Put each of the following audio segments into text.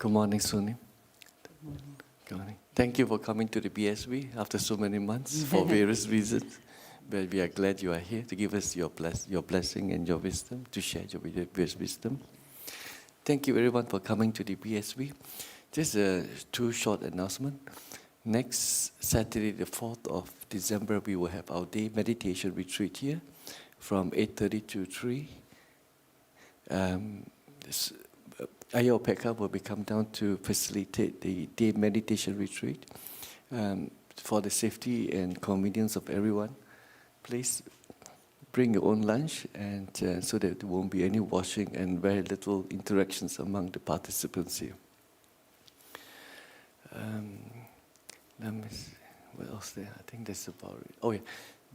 Good morning, Sunim. Good morning. Thank you for coming to the BSV after so many months for various reasons. But we are glad you are here to give us your blessing and your wisdom, to share your wisdom. Thank you everyone for coming to the BSV. Just two short announcements. Next Saturday, the 4th of December, we will have our day meditation retreat here from 8:30 to 3. Ayo Pekka will be come down to facilitate the day meditation retreat for the safety and convenience of everyone. Please bring your own lunch, and so that there won't be any washing and very little interactions among the participants here. Let me see. What else there? I think that's about it. Oh yeah,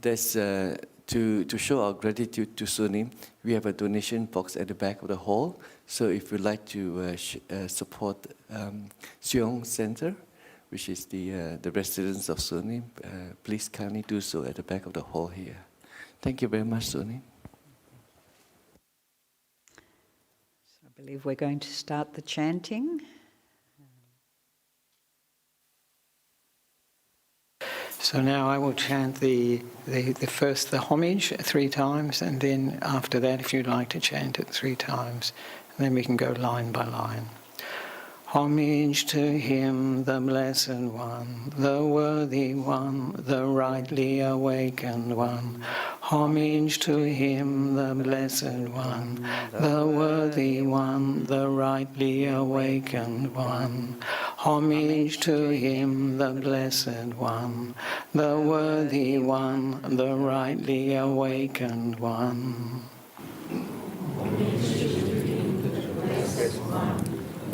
there's to show our gratitude to Sunim, we have a donation box at the back of the hall. So if you'd like to support Seoul Center, which is the residence of Sunim, please kindly do so at the back of the hall here. Thank you very much, Sunim. So I believe we're going to start the chanting. So now I will chant the homage 3 times, and then after that, if you'd like to chant it 3 times, and then we can go line by line. Homage to him, the Blessed One, the Worthy One, the Rightly Awakened One. Homage to him, the Blessed One, the Worthy One, the Rightly Awakened One. Homage to him, the Blessed One, the Worthy One, the Rightly Awakened One. Homage to him, the Blessed One,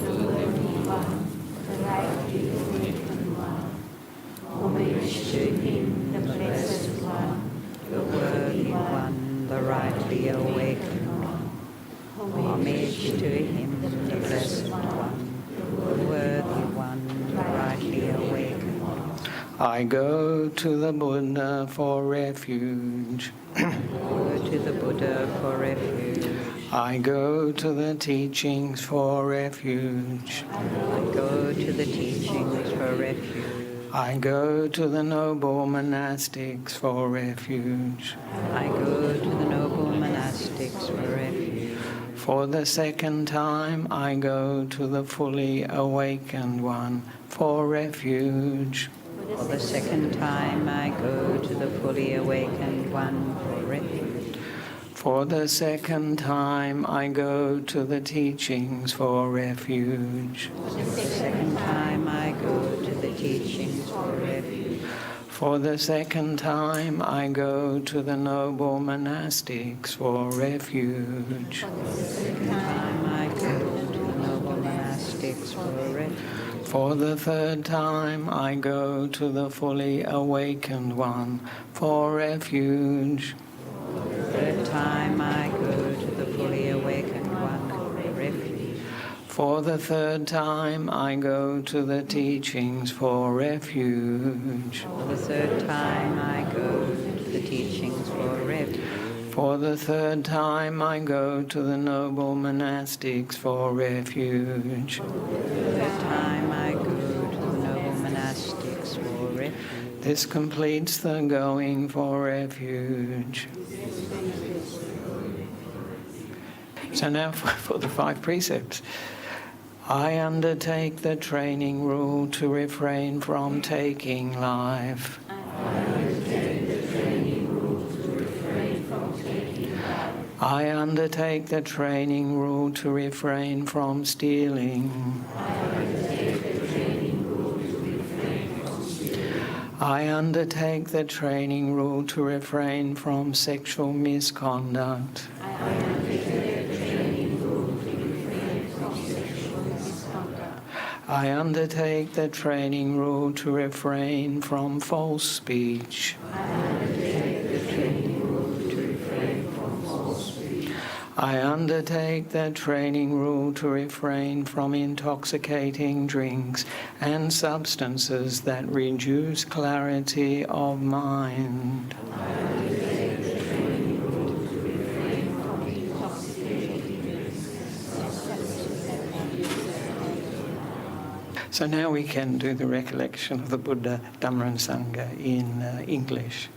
the Worthy One, the Rightly Awakened One. Homage to him, the Blessed One, the Worthy One, the Rightly Awakened One. Homage to him, the Blessed One, the Worthy One, the Rightly Awakened One. I go to the Buddha for refuge. Go to the Buddha for refuge. I go to the teachings for refuge. I go to the teachings for refuge. I go to the noble monastics for refuge. I go to the noble monastics for refuge. For the second time, I go to the fully awakened one for refuge. For the second time, I go to the fully awakened one for refuge. For the second time, I go to the teachings for refuge. For the second time, I go to the teachings for refuge. For the second time, I go to the noble monastics for refuge. For the second time, I go to the noble monastics for refuge. For the third time, I go to the fully awakened one for refuge. For the third time, I go to the fully awakened one for refuge. For the third time, I go to the teachings for refuge. For the third time, I go to the teachings for refuge. For the third time, I go to the noble monastics for refuge. For the third time, I go to the noble monastics for refuge. This completes the going for refuge. So now for the 5 precepts. I undertake the training rule to refrain from taking life. I undertake the training rule to refrain from stealing. I undertake the training rule to refrain from sexual misconduct. I undertake the training rule to refrain from false speech. I undertake the training rule to refrain from intoxicating drinks and substances that reduce clarity of mind. So now we can do the recollection of the Buddha, Dhamma and Sangha in English.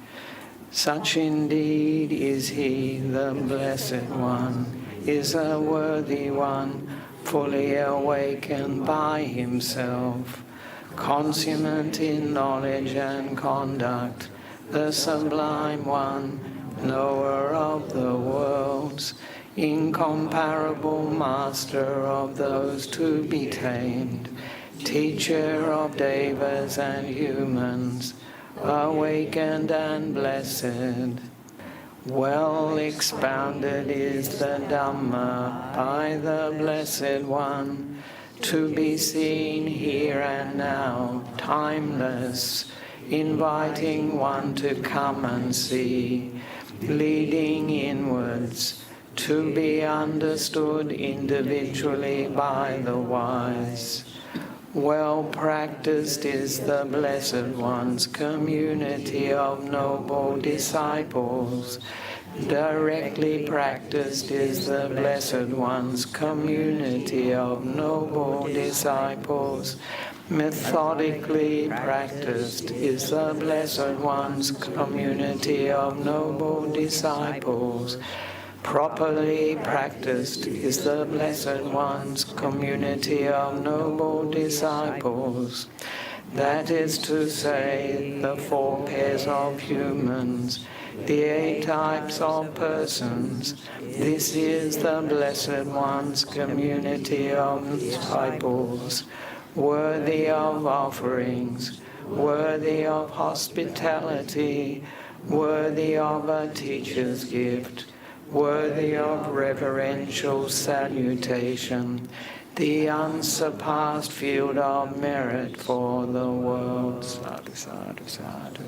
Such indeed is he, the Blessed One, is a worthy one, fully awakened by himself, consummate in knowledge and conduct, the Sublime One, knower of the worlds, incomparable master of those to be tamed, teacher of devas and humans, awakened and blessed. Well expounded is the Dhamma by the Blessed One, to be seen here and now, timeless, inviting one to come and see, leading inwards, to be understood individually by the wise. Well practiced is the Blessed One's community of noble disciples. Directly practiced is the Blessed One's community of noble disciples. Methodically practiced is the Blessed One's community of noble disciples. Properly practiced is the Blessed One's community of noble disciples. That is to say, the 4 pairs of humans, the 8 types of persons. This is the Blessed One's community of disciples, worthy of offerings, worthy of hospitality, worthy of a teacher's gift, worthy of reverential salutation, the unsurpassed field of merit for the world. Sadhu, sadhu, sadhu.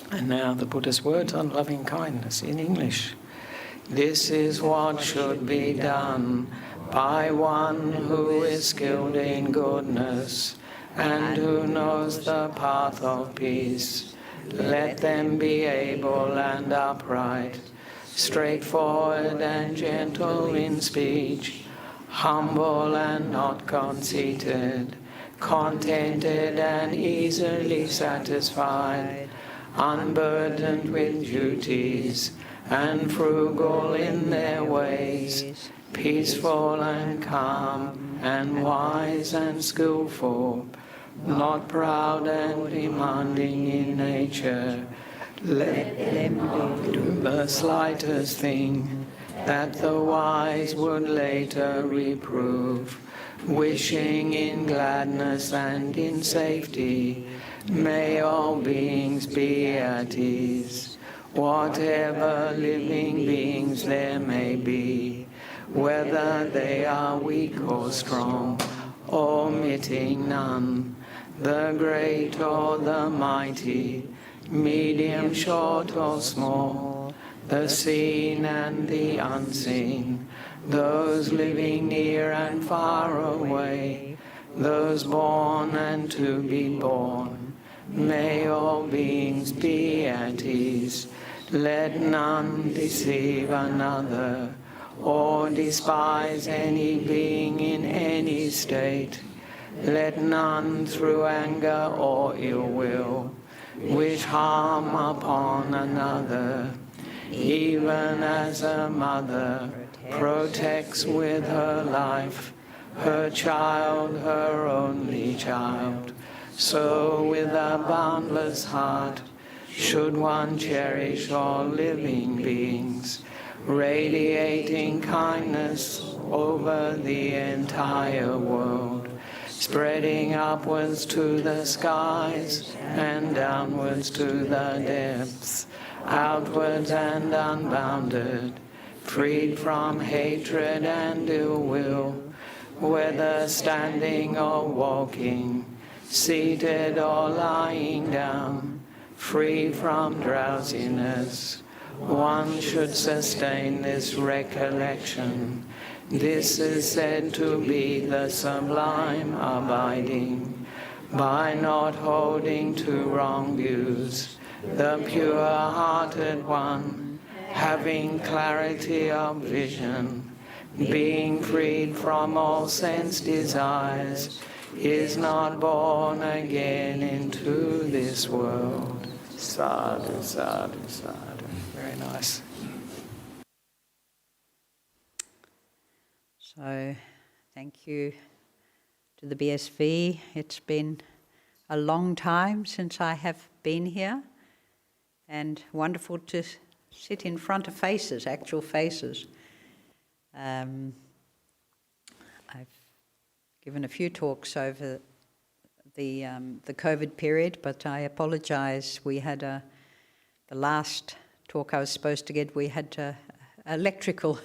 And now the Buddha's words on loving kindness in English. This is what should be done by one who is skilled in goodness and who knows the path of peace. Let them be able and upright, straightforward and gentle in speech, humble and not conceited, contented and easily satisfied, unburdened with duties, and frugal in their ways, peaceful and calm, and wise and skillful, not proud and demanding in nature. Let them do the slightest thing that the wise would later reprove, wishing in gladness and in safety. May all beings be at ease, whatever living beings there may be, whether they are weak or strong, omitting none, the great or the mighty, medium, short or small, the seen and the unseen, those living near and far away, those born and to be born. May all beings be at ease. Let none deceive another, or despise any being in any state. Let none through anger or ill will wish harm upon another, even as a mother protects with her life her child, her only child. So with a boundless heart should one cherish all living beings, radiating kindness over the entire world, spreading upwards to the skies and downwards to the depths, outwards and unbounded, freed from hatred and ill will, whether standing or walking, seated or lying down, free from drowsiness. One should sustain this recollection. This is said to be the sublime abiding, by not holding to wrong views, the pure-hearted one, having clarity of vision, being freed from all sense desires, is not born again into this world. Sadhu, sadhu, sadhu. Very nice. So, thank you to the BSV. It's been a long time since I have been here, and wonderful to sit in front of faces, actual faces. I've given a few talks over the COVID period, but I apologise. We had the last talk I was supposed to get, we had an electrical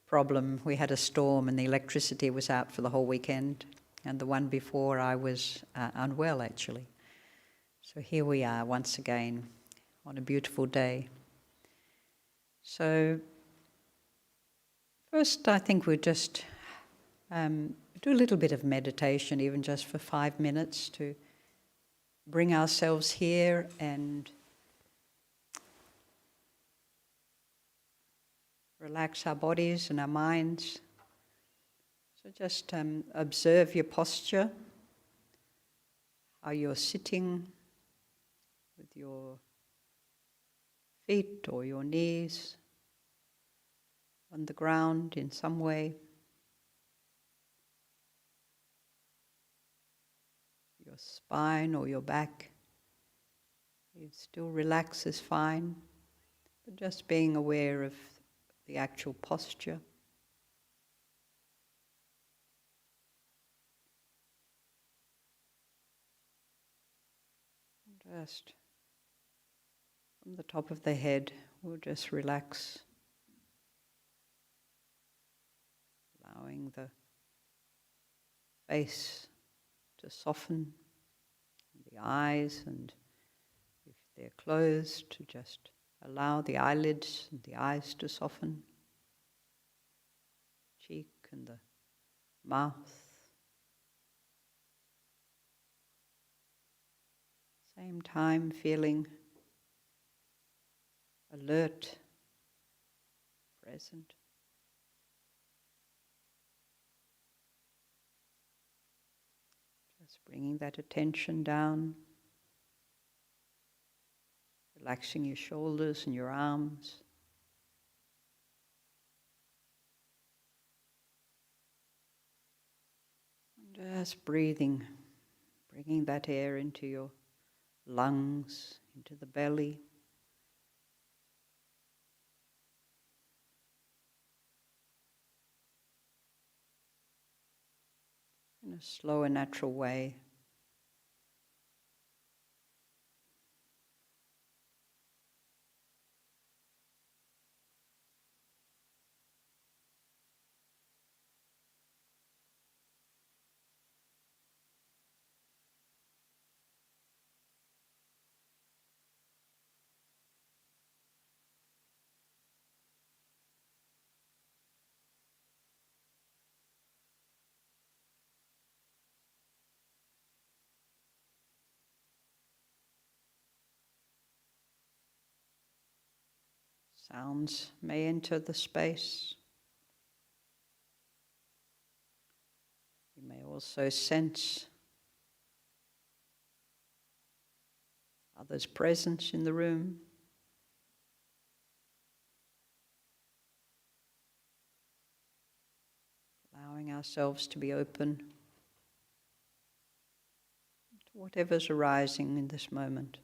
problem. We had a storm and the electricity was out for the whole weekend. And the one before I was unwell, actually. So here we are once again on a beautiful day. So first I think we'll just do a little bit of meditation, even just for 5 minutes, to bring ourselves here and relax our bodies and our minds. So just observe your posture, how you're sitting with your feet or your knees on the ground in some way. Your spine or your back, you still relax is fine, but just being aware of the actual posture. Just from the top of the head, we'll just relax, allowing the face to soften, the eyes, and if they're closed, to just allow the eyelids and the eyes to soften, cheek and the mouth. Same time feeling alert, present. Just bringing that attention down, relaxing your shoulders and your arms. And just breathing, bringing that air into your lungs, into the belly. In a slow and natural way. Sounds may enter the space. You may also sense others' presence in the room. Allowing ourselves to be open to whatever's arising in this moment.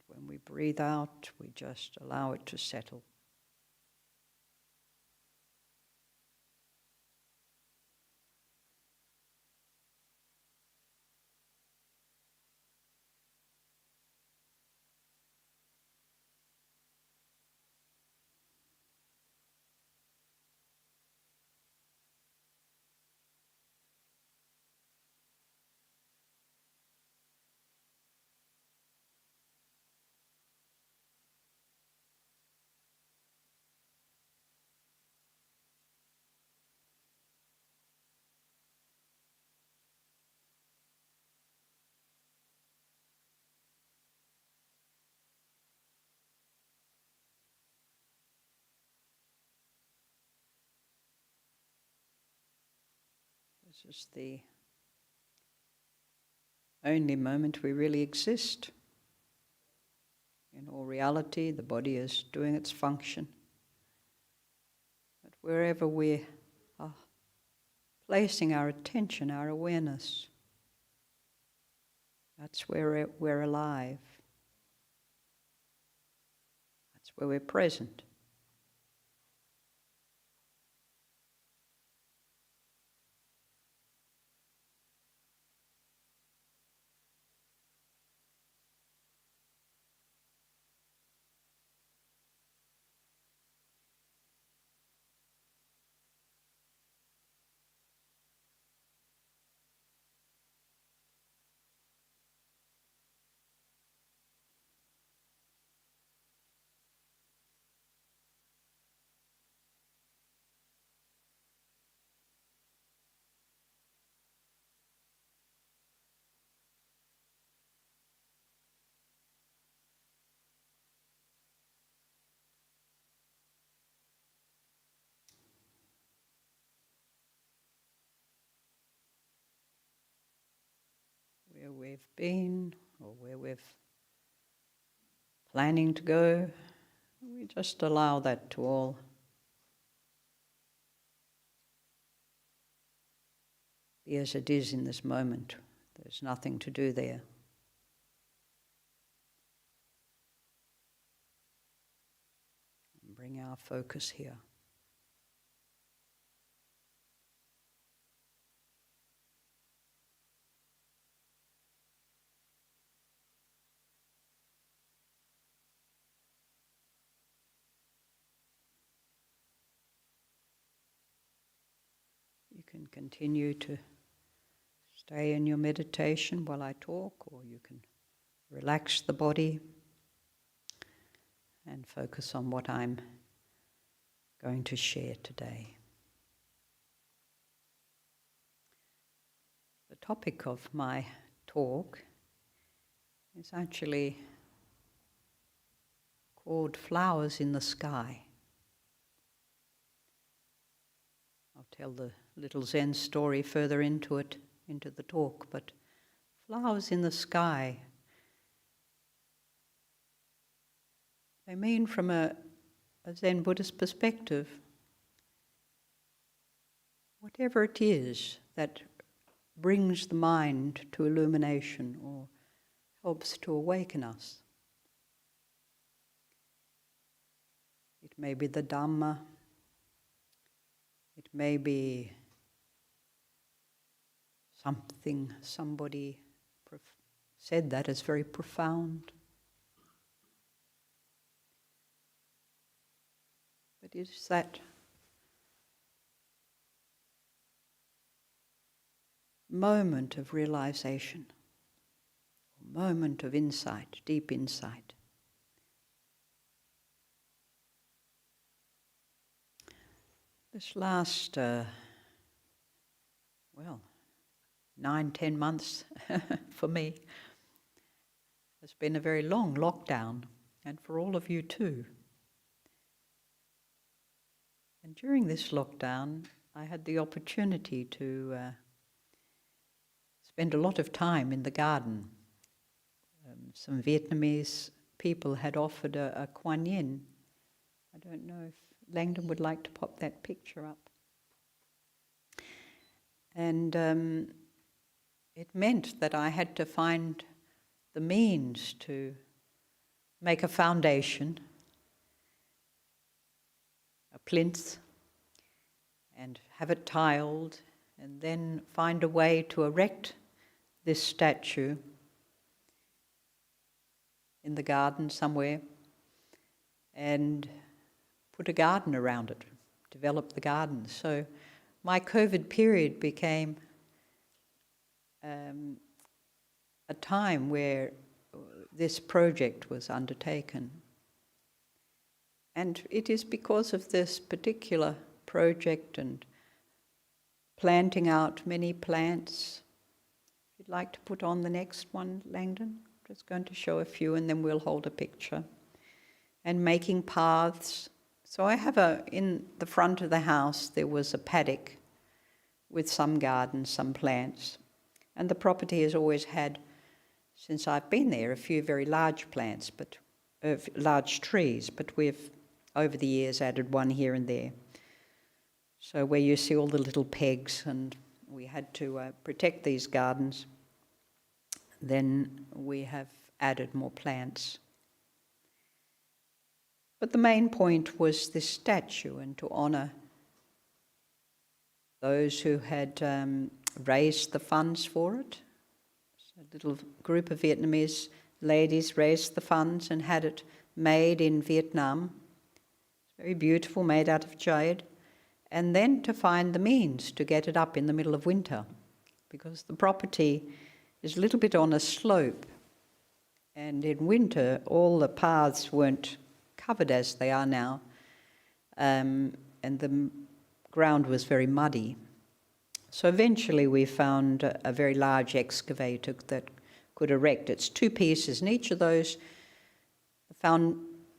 When we breathe out, we just allow it to settle. This is the only moment we really exist. In all reality, the body is doing its function. But wherever we are placing our attention, our awareness, that's where we're alive. That's where we're present. Where we've been or where we're planning to go, we just allow that to all be as it is in this moment. There's nothing to do there. And bring our focus here. You can continue to stay in your meditation while I talk, or you can relax the body and focus on what I'm going to share today. The topic of my talk is actually called Flowers in the Sky. I'll tell the little Zen story further into the talk, but flowers in the sky, they mean from a Zen Buddhist perspective, whatever it is that brings the mind to illumination or helps to awaken us. It may be the Dhamma, it may be something somebody said that is very profound. But it's that moment of realization, moment of insight, deep insight. This last, 9-10 months for me has been a very long lockdown, and for all of you too. And during this lockdown, I had the opportunity to spend a lot of time in the garden. Some Vietnamese people had offered a Quan Yin. I don't know if Langdon would like to pop that picture up. And it meant that I had to find the means to make a foundation, a plinth, and have it tiled, and then find a way to erect this statue in the garden somewhere, and put a garden around it, develop the garden. So my COVID period became a time where this project was undertaken. And it is because of this particular project and planting out many plants. If you'd like to put on the next one, Langdon. Just going to show a few and then we'll hold a picture. And making paths. So I have in the front of the house there was a paddock with some gardens, some plants. And the property has always had, since I've been there, a few very large plants, but large trees, but we've over the years added one here and there. So where you see all the little pegs, and we had to protect these gardens, then we have added more plants. But the main point was this statue, and to honour those who had raised the funds for it. So a little group of Vietnamese ladies raised the funds and had it made in Vietnam. It's very beautiful, made out of jade. And then to find the means to get it up in the middle of winter, because the property is a little bit on a slope, and in winter all the paths weren't covered as they are now, and the ground was very muddy. So eventually we found a very large excavator that could erect. It's two pieces, and each of those found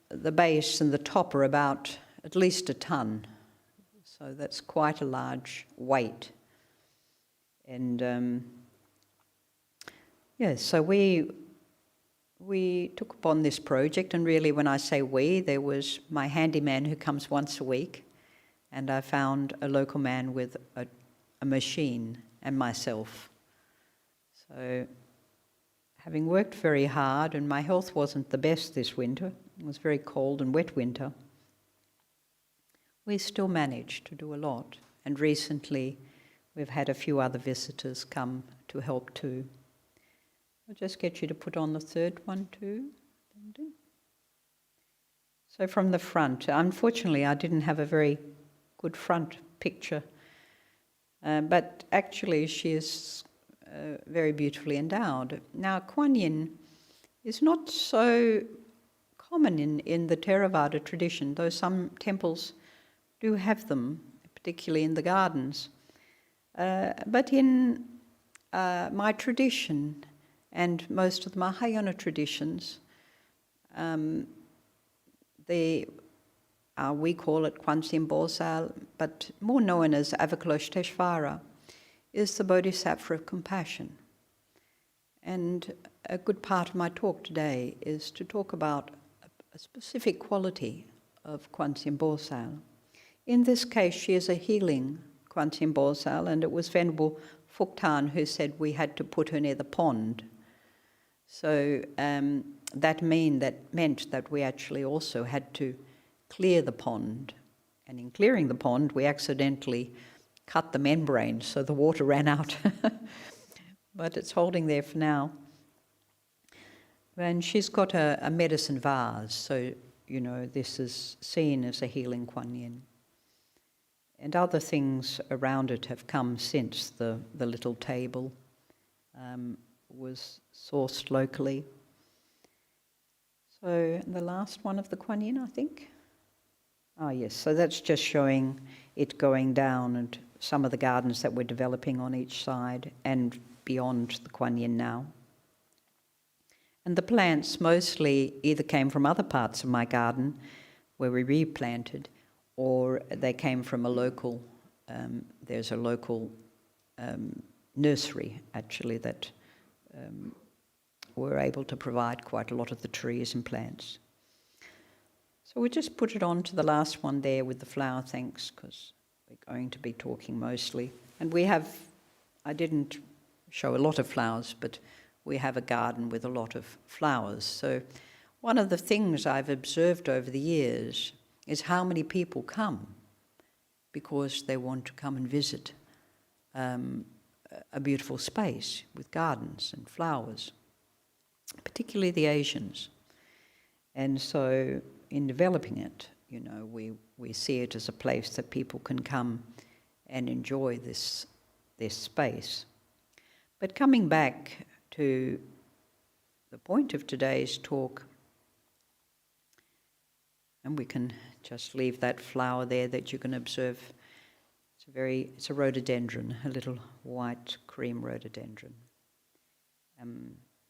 the base and the top are about at least a ton. So that's quite a large weight. And so we took upon this project, and really when I say we, there was my handyman who comes once a week, and I found a local man with a machine, and myself. So having worked very hard, and my health wasn't the best this winter, it was a very cold and wet winter, we still managed to do a lot. And recently we've had a few other visitors come to help too. I'll just get you to put on the third one too. So from the front, unfortunately I didn't have a very good front picture, but actually she is very beautifully endowed. Now Kuan Yin is not so common in the Theravada tradition, though some temples do have them, particularly in the gardens. But in my tradition and most of the Mahayana traditions, we call it Kwansim Bosal, but more known as Avalokiteshvara, is the Bodhisattva of compassion. And a good part of my talk today is to talk about a specific quality of Kwansim Bosal. In this case, she is a healing Kwansim Bosal, and it was Venerable Phuktan who said we had to put her near the pond. So that meant that we actually also had to clear the pond. And in clearing the pond, we accidentally cut the membrane, so the water ran out. But it's holding there for now. And she's got a medicine vase, so, you know, this is seen as a healing Kuan Yin. And other things around it have come since the little table was sourced locally. So the last one of the Kuan Yin, I think. Oh yes, so that's just showing it going down and some of the gardens that we're developing on each side and beyond the Kuan Yin now. And the plants mostly either came from other parts of my garden where we replanted, or they came from a local, there's a local nursery actually that were able to provide quite a lot of the trees and plants. So we just put it on to the last one there with the flower thanks, because we're going to be talking mostly. And we have, I didn't show a lot of flowers, but we have a garden with a lot of flowers. So one of the things I've observed over the years is how many people come because they want to come and visit a beautiful space with gardens and flowers, particularly the Asians. And so in developing it, you know, we see it as a place that people can come and enjoy this space. But coming back to the point of today's talk, and we can just leave that flower there that you can observe. It's a rhododendron, a little white cream rhododendron.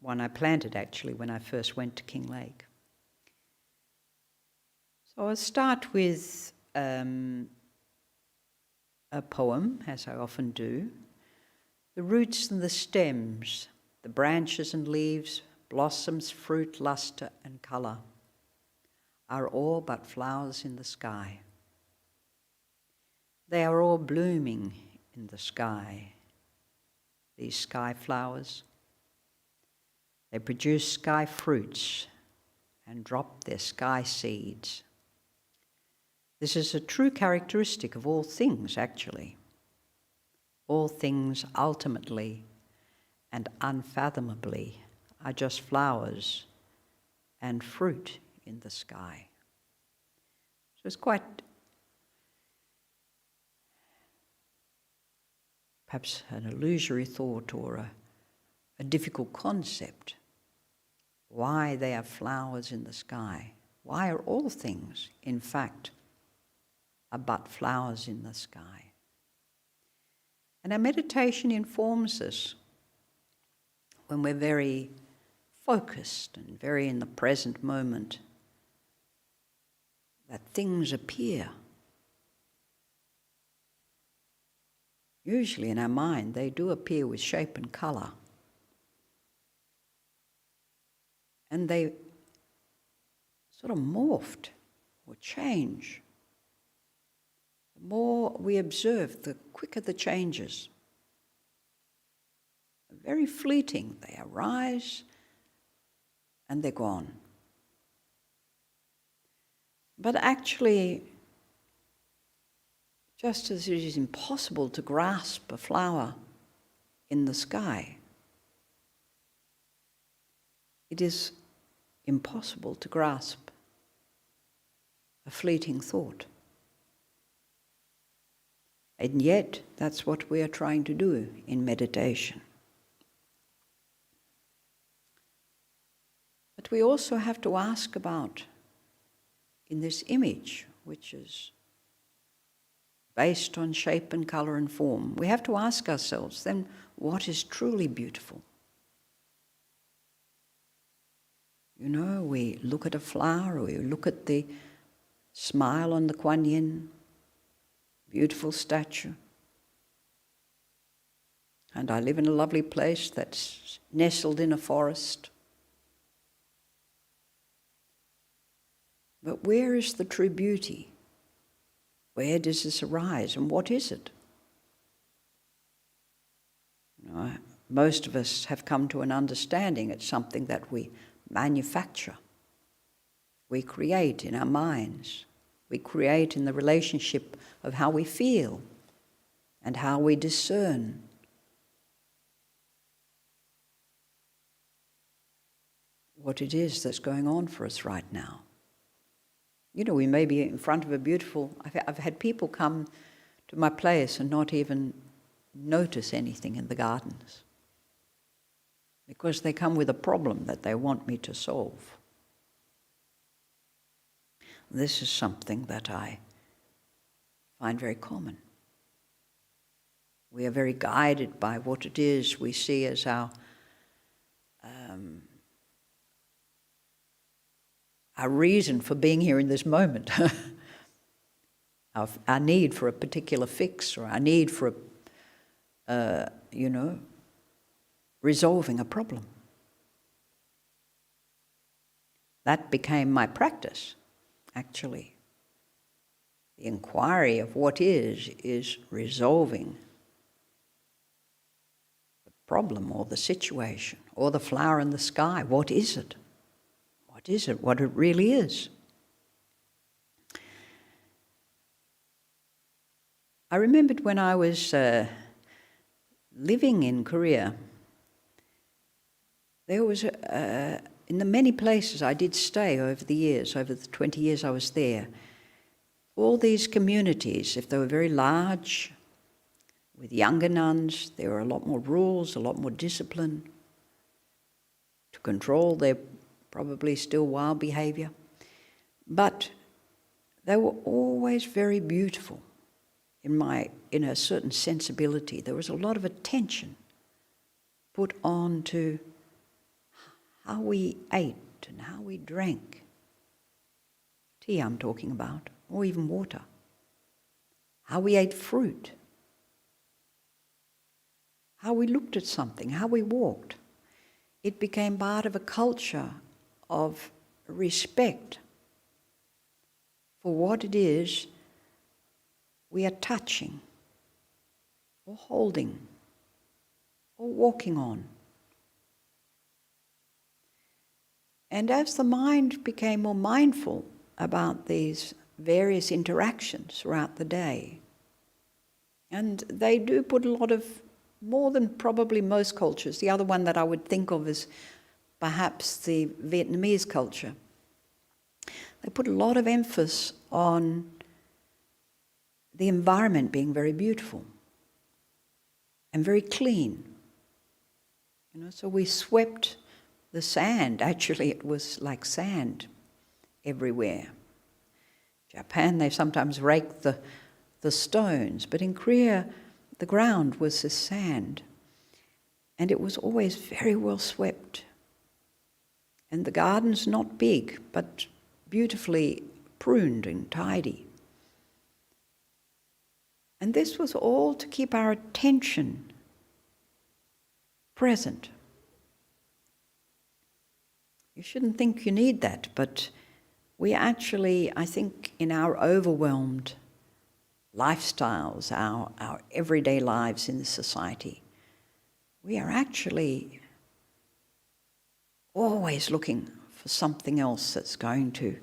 One I planted actually when I first went to Kinglake. So I'll start with a poem, as I often do. The roots and the stems, the branches and leaves, blossoms, fruit, lustre and colour are all but flowers in the sky. They are all blooming in the sky, these sky flowers. They produce sky fruits and drop their sky seeds. This is a true characteristic of all things, actually. All things ultimately and unfathomably are just flowers and fruit in the sky. So it's quite perhaps an illusory thought or a difficult concept. Why they are flowers in the sky? Why are all things, in fact, are but flowers in the sky? And our meditation informs us when we're very focused and very in the present moment, that things appear. Usually in our mind, they do appear with shape and colour. And they sort of morphed or change. The more we observe, the quicker the changes. They're very fleeting. They arise and they're gone. But actually, just as it is impossible to grasp a flower in the sky, it is impossible to grasp a fleeting thought. And yet, that's what we are trying to do in meditation. But we also have to ask about, in this image, which is based on shape and colour and form, we have to ask ourselves then, what is truly beautiful? You know, we look at a flower, or we look at the smile on the Kuan Yin, beautiful statue. And I live in a lovely place that's nestled in a forest. But where is the true beauty? Where does this arise, and what is it? You know, most of us have come to an understanding it's something that we manufacture. We create in our minds. We create in the relationship of how we feel and how we discern. What it is that's going on for us right now. You know, we may be in front of a beautiful... I've had people come to my place and not even notice anything in the gardens because they come with a problem that they want me to solve. This is something that I find very common. We are very guided by what it is we see as our reason for being here in this moment. our need for a particular fix, or our need for resolving a problem. That became my practice, actually. The inquiry of what is resolving the problem or the situation or the flower in the sky. What is it? What is it? What it really is? I remembered when I was living in Korea, there was, in the many places I did stay over the years, over the 20 years I was there, all these communities, if they were very large, with younger nuns, there were a lot more rules, a lot more discipline to control their probably still wild behaviour. But they were always very beautiful in a certain sensibility. There was a lot of attention put on to how we ate and how we drank. Tea I'm talking about, or even water. How we ate fruit. how we looked at something, how we walked. It became part of a culture of respect for what it is we are touching, or holding, or walking on. And as the mind became more mindful about these various interactions throughout the day, and they do put a lot of, more than probably most cultures, the other one that I would think of is perhaps the Vietnamese culture. They put a lot of emphasis on the environment being very beautiful and very clean. You know, so we swept the sand. Actually, it was like sand everywhere. Japan, they sometimes raked the stones, but in Korea, the ground was the sand, and it was always very well swept. And the gardens not big, but beautifully pruned and tidy. And this was all to keep our attention present. You shouldn't think you need that, but we actually, I think, in our overwhelmed lifestyles, our everyday lives in the society, we are actually always looking for something else that's going to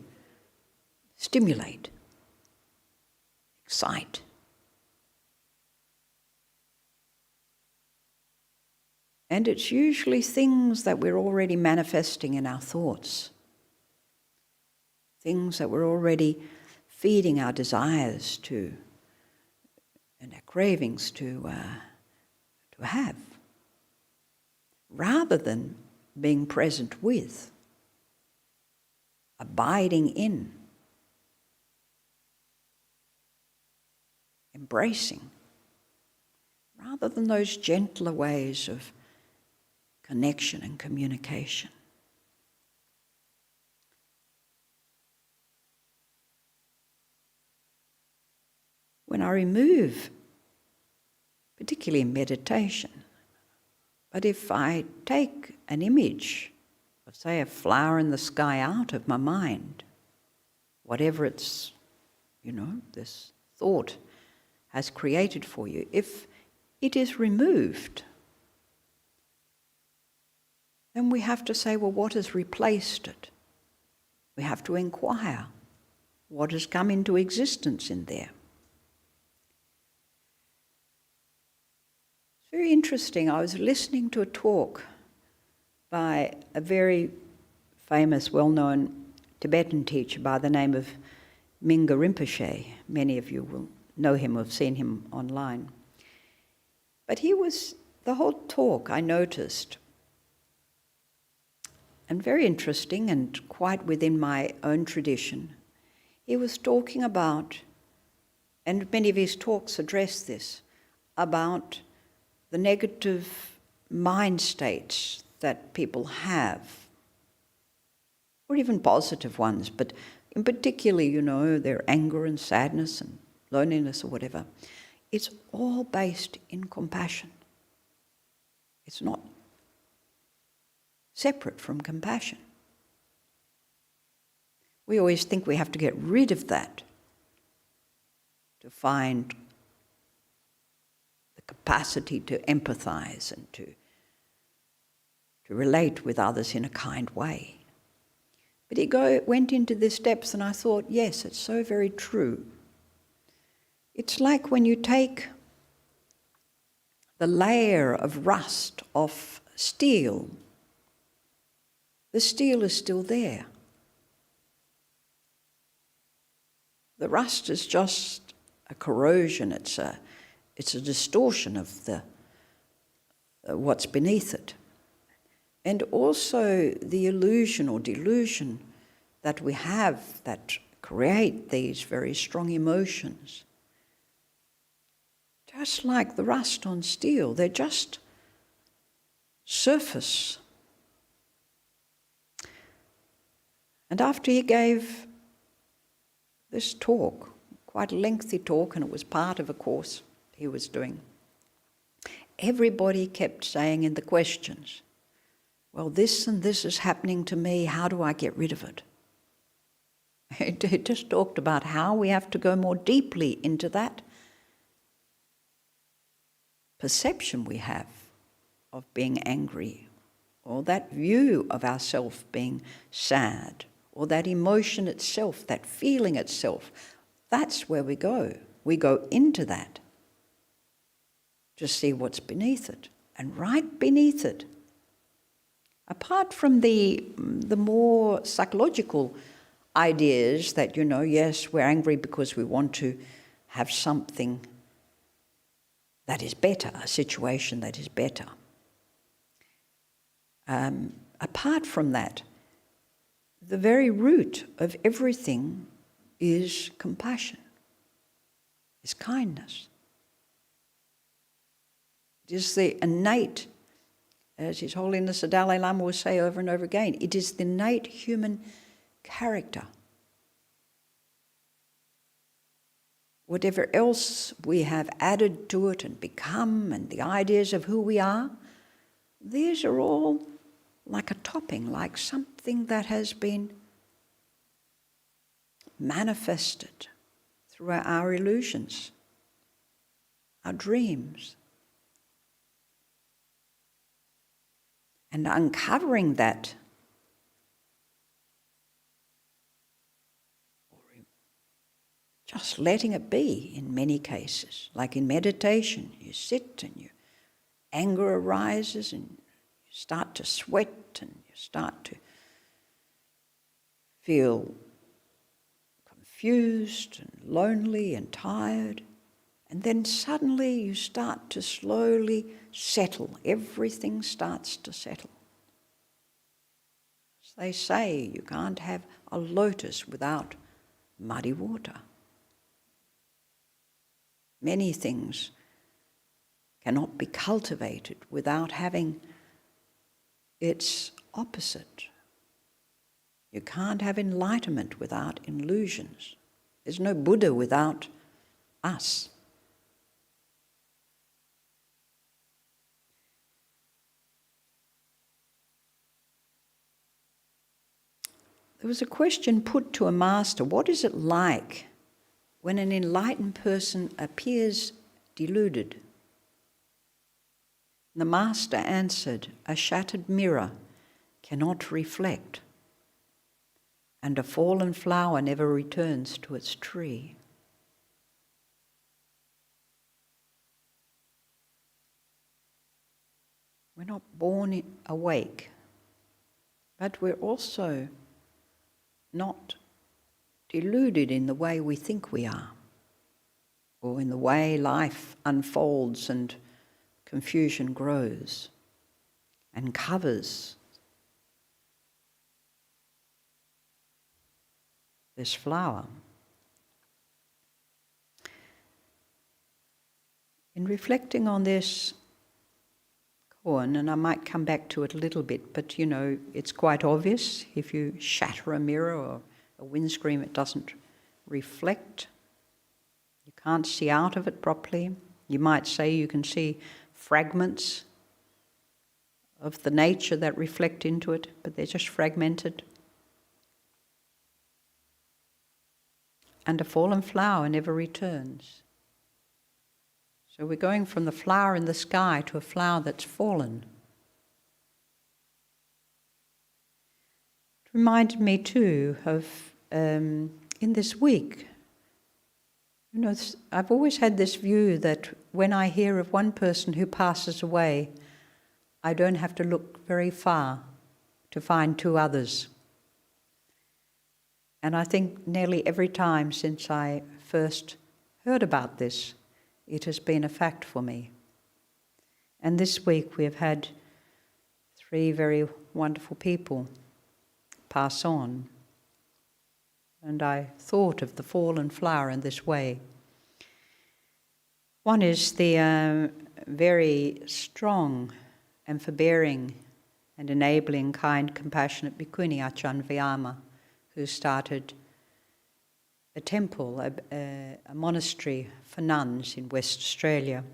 stimulate, excite. And it's usually things that we're already manifesting in our thoughts, things that we're already feeding our desires to and our cravings to have, rather than being present with, abiding in, embracing, rather than those gentler ways of connection and communication. When I remove, particularly in meditation, but if I take an image of, say, a flower in the sky out of my mind, whatever it's, this thought has created for you, if it is removed, then we have to say, well, what has replaced it? We have to inquire what has come into existence in there. It's very interesting. I was listening to a talk by a very famous, well-known Tibetan teacher by the name of Mingyur Rinpoche. Many of you will know him or have seen him online. But the whole talk I noticed, and very interesting and quite within my own tradition, he was talking about, and many of his talks address this, about the negative mind states that people have, or even positive ones, but in particular, their anger and sadness and loneliness or whatever. It's all based in compassion. It's not separate from compassion. We always think we have to get rid of that to find the capacity to empathize and to relate with others in a kind way. But he went into this depth, and I thought, yes, it's so very true. It's like when you take the layer of rust off steel, the steel is still there. The rust is just a corrosion, it's a distortion of what's beneath it. And also the illusion or delusion that we have that create these very strong emotions. Just like the rust on steel, they're just surface. And after he gave this talk, quite a lengthy talk, and it was part of a course he was doing, everybody kept saying in the questions, well, this and this is happening to me, how do I get rid of it? It just talked about how we have to go more deeply into that perception we have of being angry, or that view of ourself being sad, or that emotion itself, that feeling itself. That's where we go. We go into that to see what's beneath it. And right beneath it, apart from the more psychological ideas that, yes, we're angry because we want to have something that is better, a situation that is better. Apart from that, the very root of everything is compassion, is kindness. It is the innate, as His Holiness the Dalai Lama will say over and over again, it is the innate human character. Whatever else we have added to it and become, and the ideas of who we are, these are all like a topping, like something that has been manifested through our illusions, our dreams. And uncovering that, just letting it be in many cases. Like in meditation, you sit and anger arises and you start to sweat and you start to feel confused and lonely and tired. And then suddenly you start to slowly settle. Everything starts to settle. As they say, you can't have a lotus without muddy water. Many things cannot be cultivated without having its opposite. You can't have enlightenment without illusions. There's no Buddha without us. There was a question put to a master, what is it like when an enlightened person appears deluded? And the master answered, a shattered mirror cannot reflect, and a fallen flower never returns to its tree. We're not born awake, but we're also not deluded in the way we think we are, or in the way life unfolds and confusion grows and covers this flower. In reflecting on this koan, and I might come back to it a little bit, but it's quite obvious. If you shatter a mirror or a windscreen, it doesn't reflect. You can't see out of it properly. You might say you can see fragments of the nature that reflect into it, but they're just fragmented. And a fallen flower never returns. So we're going from the flower in the sky to a flower that's fallen. It reminded me too of, in this week, I've always had this view that when I hear of one person who passes away, I don't have to look very far to find two others. And I think nearly every time since I first heard about this, it has been a fact for me. And this week we have had 3 very wonderful people pass on. And I thought of the fallen flower in this way. One is the very strong and forbearing and enabling, kind, compassionate Bhikshuni Achan Vyama, who started a temple, a monastery for nuns in West Australia.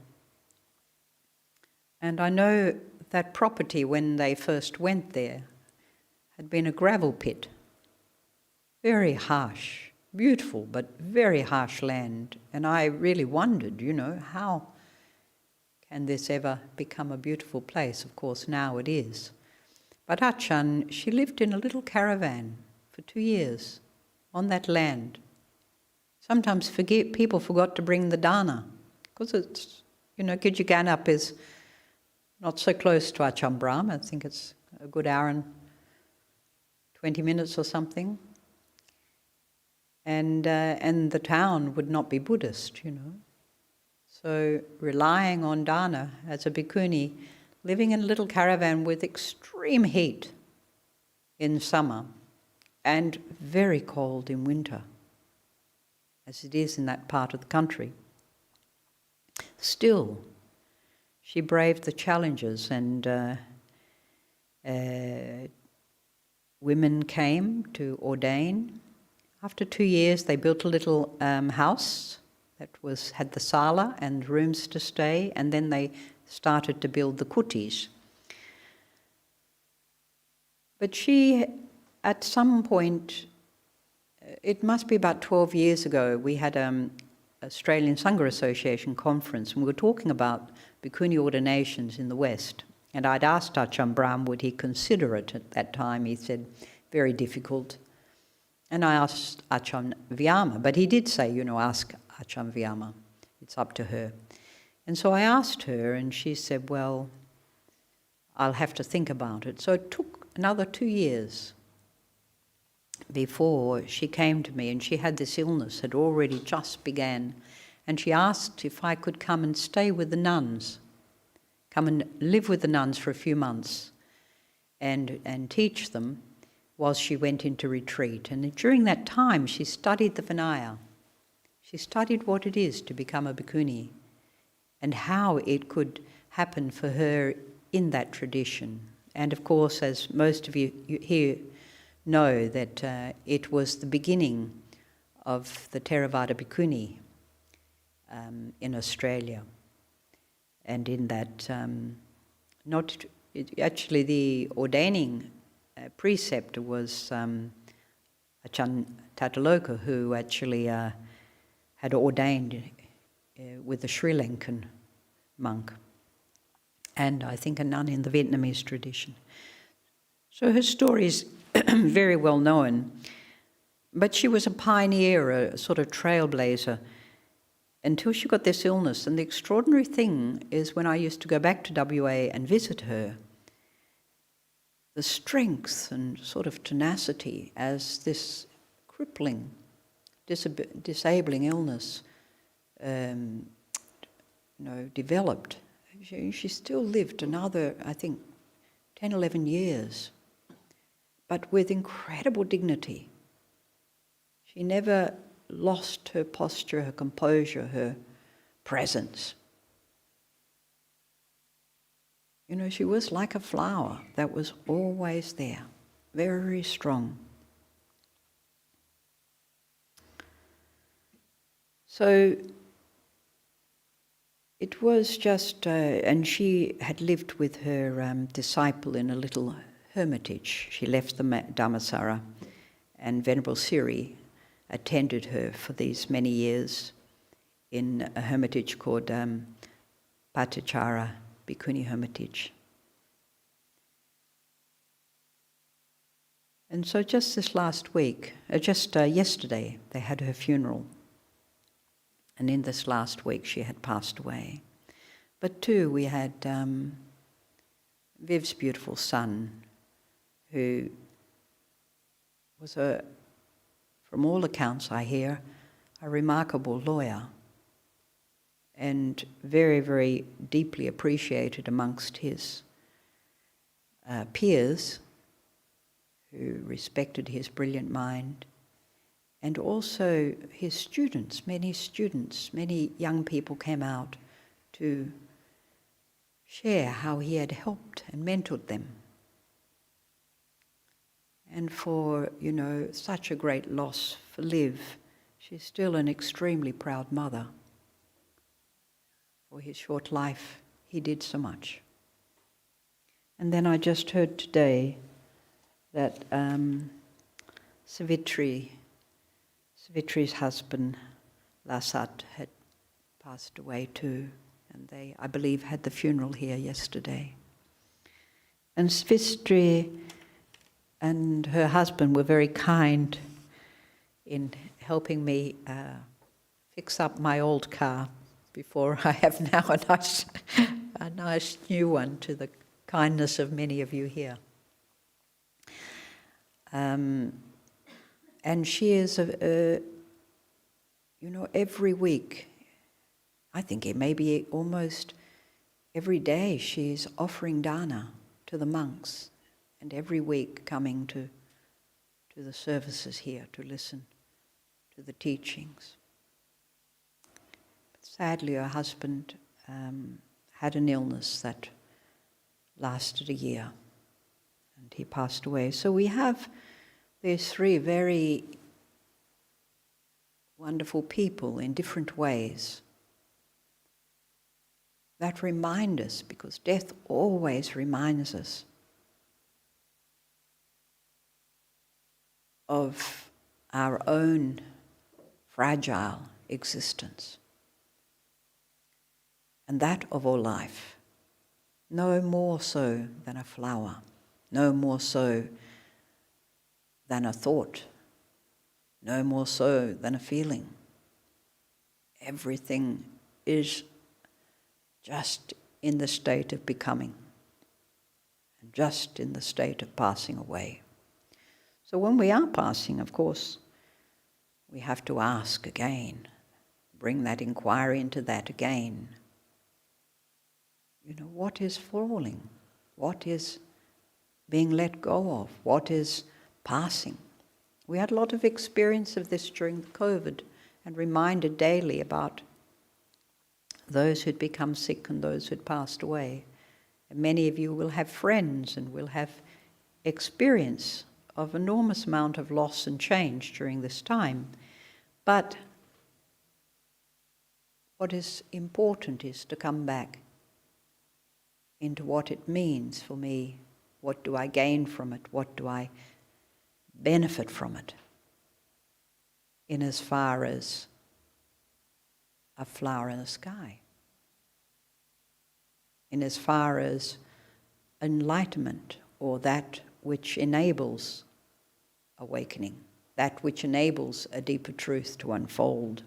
And I know that property, when they first went there, had been a gravel pit. Very harsh, beautiful, but very harsh land. And I really wondered, how can this ever become a beautiful place? Of course, now it is. But Achan, she lived in a little caravan for 2 years on that land. Sometimes people forgot to bring the dana, because it's, Gijaganup is not so close to Achan Brahm. I think it's a good hour and 20 minutes or something. And the town would not be Buddhist, So relying on dana as a bhikkhuni, living in a little caravan with extreme heat in summer and very cold in winter, as it is in that part of the country. Still, she braved the challenges, and women came to ordain. After 2 years, they built a little house that had the sala and rooms to stay, and then they started to build the kutis. But she, at some point, it must be about 12 years ago, we had Australian Sangha Association conference, and we were talking about bhikkhuni ordinations in the West. And I'd asked Achan Brahm would he consider it at that time. He said, very difficult. And I asked Achan Vyama, but he did say, ask Achan Vyama. It's up to her. And so I asked her, and she said, well, I'll have to think about it. So it took another 2 years before she came to me, and she had this illness, had already just began, and she asked if I could come and stay with the nuns, come and live with the nuns for a few months and teach them while she went into retreat. And during that time, she studied the Vinaya. She studied what it is to become a bhikkhuni and how it could happen for her in that tradition. And of course, as most of you here know, that it was the beginning of the Theravada bhikkhuni in Australia. And in that, actually the ordaining preceptor was Achan Tataloka, who actually had ordained with a Sri Lankan monk, and I think a nun in the Vietnamese tradition. So her story is very well known, but she was a pioneer, a sort of trailblazer, until she got this illness. And the extraordinary thing is, when I used to go back to WA and visit her, the strength and sort of tenacity as this crippling, disabling illness developed. She still lived another, I think, 10, 11 years, but with incredible dignity. She never lost her posture, her composure, her presence. She was like a flower that was always there, very strong. So it was just, and she had lived with her disciple in a little hermitage. She left the Dhammasara, and Venerable Siri attended her for these many years in a hermitage called Patachara Bhikkhuni Hermitage. And so just this last week, yesterday, they had her funeral. And in this last week, she had passed away. But too, we had Viv's beautiful son, who was from all accounts I hear, a remarkable lawyer, and very, very deeply appreciated amongst his peers, who respected his brilliant mind, and also his students. Many young people came out to share how he had helped and mentored them. And for, such a great loss for Liv, she's still an extremely proud mother. For his short life, he did so much. And then I just heard today that Savitri's husband, Lasat, had passed away too. And they, I believe, had the funeral here yesterday. And Savitri and her husband were very kind in helping me fix up my old car before I have now a nice new one, to the kindness of many of you here. And she is, every week, I think it may be almost every day, she's offering dana to the monks, and every week coming to the services here to listen to the teachings. But sadly, her husband had an illness that lasted a year, and he passed away. So we have these three very wonderful people in different ways that remind us, because death always reminds us of our own fragile existence, and that of all life, no more so than a flower, no more so than a thought, no more so than a feeling. Everything is just in the state of becoming, and just in the state of passing away. So when we are passing, of course, we have to ask again, bring that inquiry into that again. What is falling? What is being let go of? What is passing? We had a lot of experience of this during COVID, and reminded daily about those who'd become sick and those who'd passed away. And many of you will have friends and will have experience of enormous amount of loss and change during this time. But what is important is to come back into what it means for me. What do I gain from it? What do I benefit from it? In as far as a flower in the sky. In as far as enlightenment, or that which enables awakening, that which enables a deeper truth to unfold.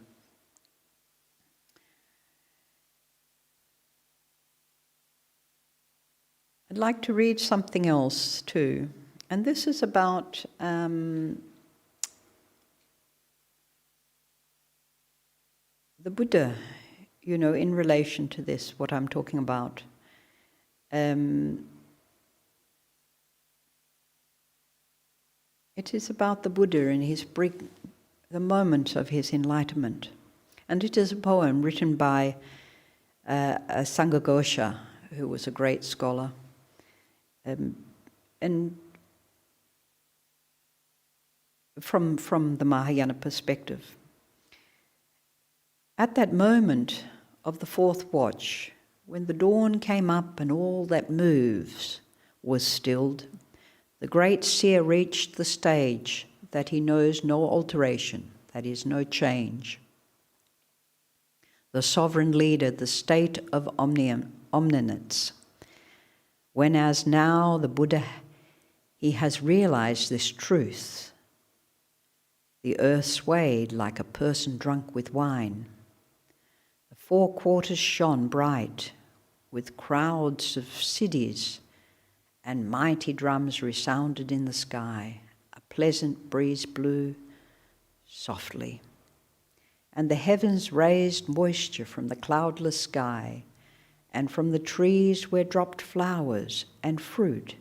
I'd like to read something else too, and this is about the Buddha, in relation to this, what I'm talking about. It is about the Buddha and the moment of his enlightenment. And it is a poem written by a Sangha, who was a great scholar. And from the Mahayana perspective. At that moment of the fourth watch, when the dawn came up and all that moves was stilled, the great seer reached the stage that he knows no alteration, that is, no change. The sovereign leader, the state of omniscience. When as now the Buddha, he has realized this truth, the earth swayed like a person drunk with wine. The four quarters shone bright with crowds of cities, and mighty drums resounded in the sky. A pleasant breeze blew softly, and the heavens raised moisture from the cloudless sky, and from the trees where dropped flowers and fruit,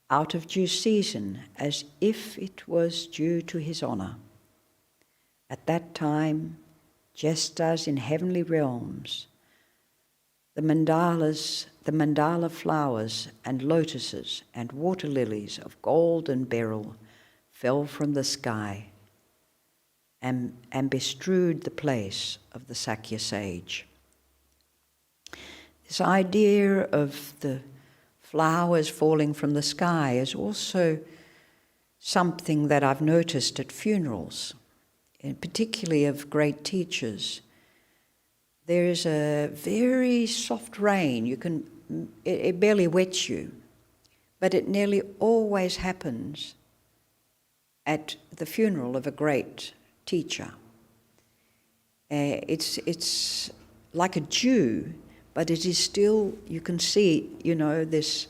out of due season, as if it was due to his honor. At that time, just as in heavenly realms, the mandala flowers and lotuses and water lilies of gold and beryl fell from the sky and bestrewed the place of the Sakya sage. This idea of the flowers falling from the sky is also something that I've noticed at funerals, and particularly of great teachers. There is a very soft rain. It barely wets you, but it nearly always happens at the funeral of a great teacher. It's like a dew, but it is still, you can see, this,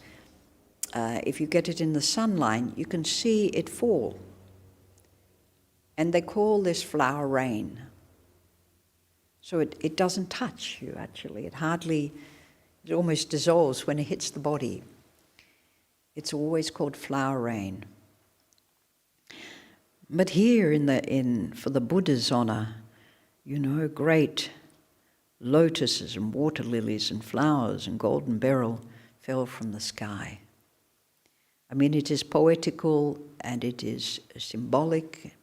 if you get it in the sunlight, you can see it fall. And they call this flower rain. So it doesn't touch you, actually. It almost dissolves when it hits the body. It's always called flower rain. But here for the Buddha's honor, great lotuses and water lilies and flowers and golden beryl fell from the sky. I mean, it is poetical and it is symbolic,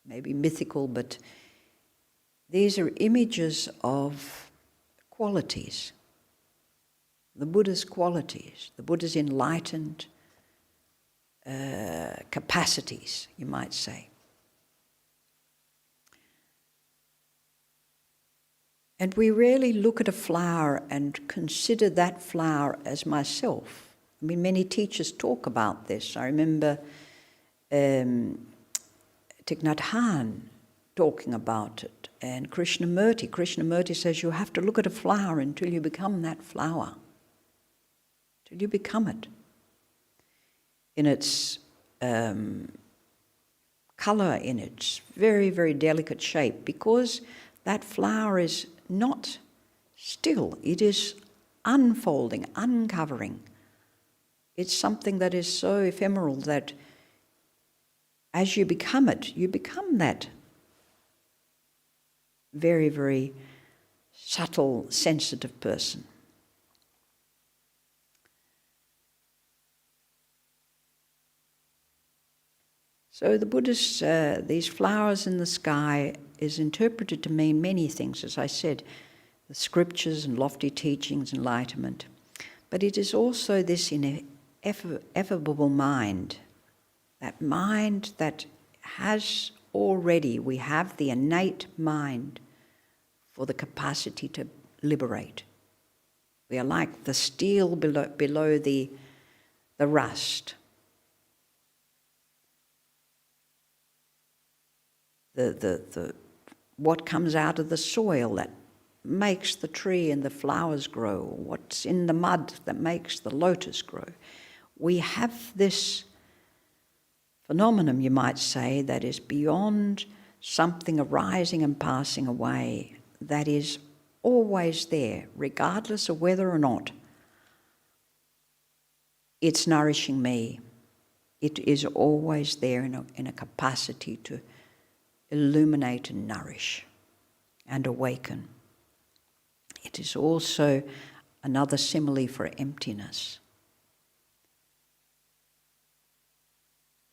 maybe mythical, but these are images of qualities, the Buddha's qualities, the Buddha's enlightened capacities, you might say. And we rarely look at a flower and consider that flower as myself. I mean, many teachers talk about this. I remember Thich Nhat Hanh talking about it, and Krishnamurti. Krishnamurti says you have to look at a flower until you become that flower, till you become it in its color, in its very, very delicate shape, because that flower is not still, it is unfolding, uncovering. It's something that is so ephemeral that as you become it, you become that very, very subtle, sensitive person. So the Buddhist, these flowers in the sky is interpreted to mean many things, as I said, the scriptures and lofty teachings, enlightenment. But it is also this ineffable mind, that mind that has already, we have the innate mind for the capacity to liberate. We are like the steel below the rust. The what comes out of the soil that makes the tree and the flowers grow, what's in the mud that makes the lotus grow. We have this phenomenon, you might say, that is beyond something arising and passing away, that is always there, regardless of whether or not it's nourishing me. It is always there in a capacity to illuminate and nourish and awaken. It is also another simile for emptiness.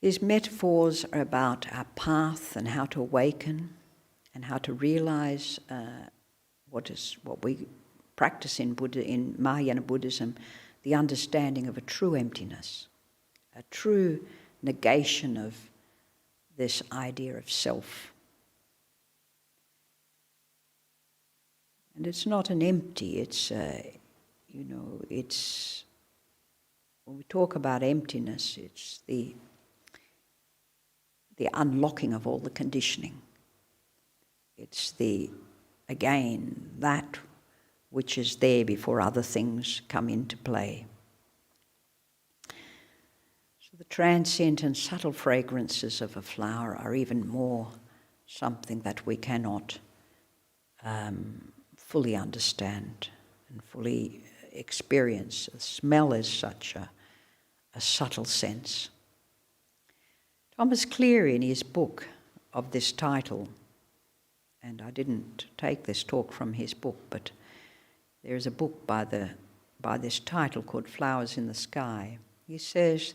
These metaphors are about our path and how to awaken and how to realize what we practice in Mahayana Buddhism, the understanding of a true emptiness, a true negation of this idea of self. And it's not an empty, it's, it's, when we talk about emptiness, it's the unlocking of all the conditioning. It's again, that which is there before other things come into play. So the transient and subtle fragrances of a flower are even more something that we cannot fully understand and fully experience. The smell is such a subtle sense. Thomas Cleary, in his book of this title, and I didn't take this talk from his book, but there is a book by this title called Flowers in the Sky. He says,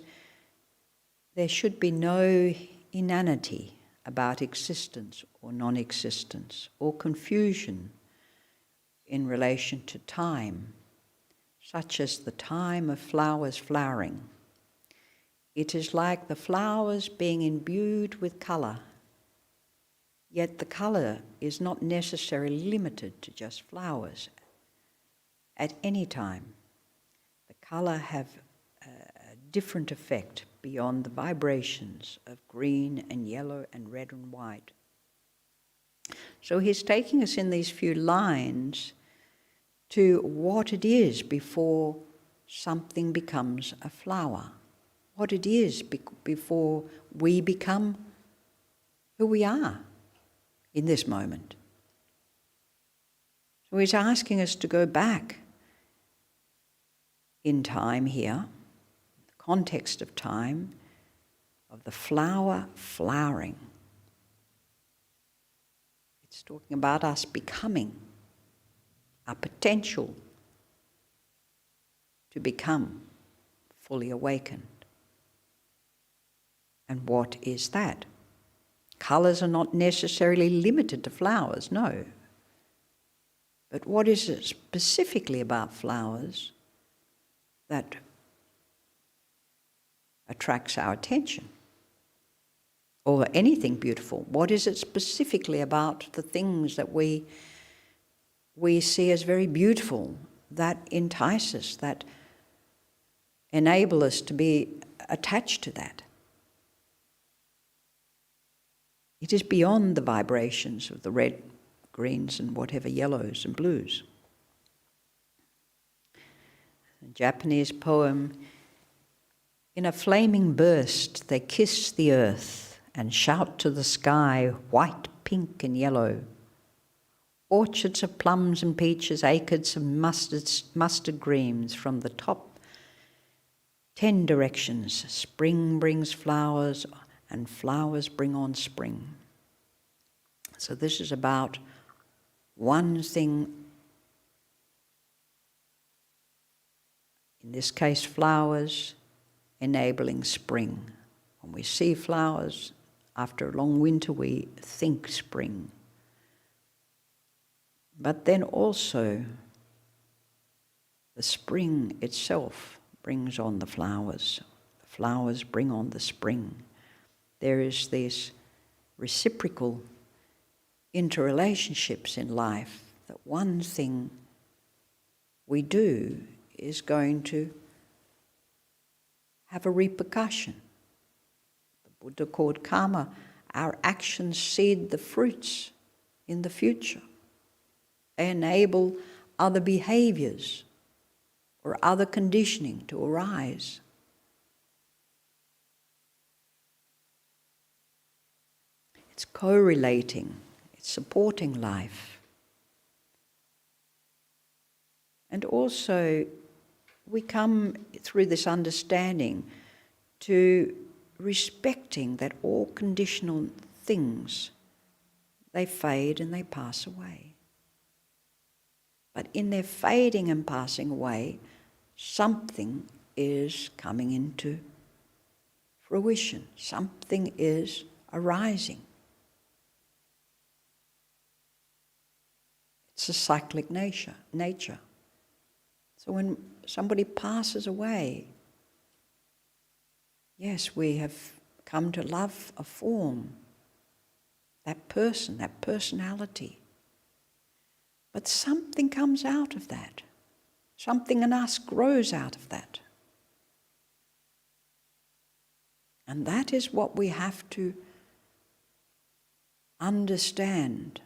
there should be no inanity about existence or non-existence or confusion in relation to time, such as the time of flowers flowering. It is like the flowers being imbued with colour, yet the colour is not necessarily limited to just flowers. At any time, the colour have a different effect beyond the vibrations of green and yellow and red and white. So he's taking us in these few lines to what it is before something becomes a flower, what it is before we become who we are in this moment. So he's asking us to go back in time here, the context of time, of the flower flowering. It's talking about us becoming, our potential to become fully awakened. And what is that? Colours are not necessarily limited to flowers, no. But what is it specifically about flowers that attracts our attention? Or anything beautiful? What is it specifically about the things that we see as very beautiful that entice us, that enable us to be attached to that? It is beyond the vibrations of the red, greens, and whatever yellows and blues. A Japanese poem, in a flaming burst they kiss the earth and shout to the sky, white, pink and yellow. Orchards of plums and peaches, acres of mustard greens from the top 10 directions. Spring brings flowers and flowers bring on spring. So this is about one thing, in this case flowers, enabling spring. When we see flowers, after a long winter we think spring. But then also the spring itself brings on the flowers. The flowers bring on the spring. There is these reciprocal interrelationships in life, that one thing we do is going to have a repercussion. The Buddha called karma. Our actions seed the fruits in the future. They enable other behaviors or other conditioning to arise. It's correlating, it's supporting life. And also, we come through this understanding to respecting that all conditional things, they fade and they pass away. But in their fading and passing away, something is coming into fruition. Something is arising. It's a cyclic nature. So when somebody passes away, yes, we have come to love a form, that person, that personality. But something comes out of that. Something in us grows out of that. And that is what we have to understand.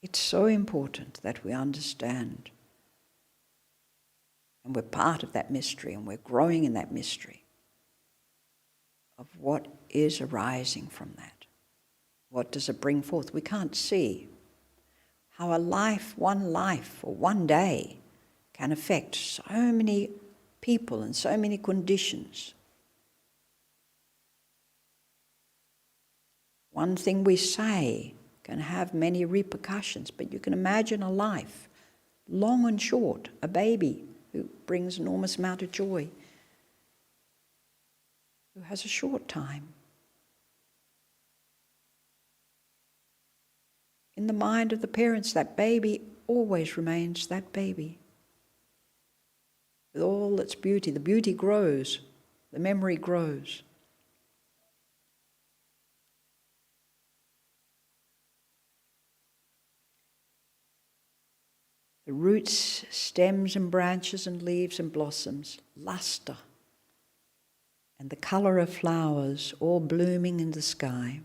It's so important that we understand. And we're part of that mystery, and we're growing in that mystery of what is arising from that. What does it bring forth? We can't see how one life, or one day can affect so many people and so many conditions. One thing we say can have many repercussions, but you can imagine a life, long and short, a baby who brings enormous amount of joy, who has a short time. in the mind of the parents, that baby always remains that baby. With all its beauty, the beauty grows, the memory grows. The roots, stems and branches and leaves and blossoms, luster, and the colour of flowers all blooming in the sky.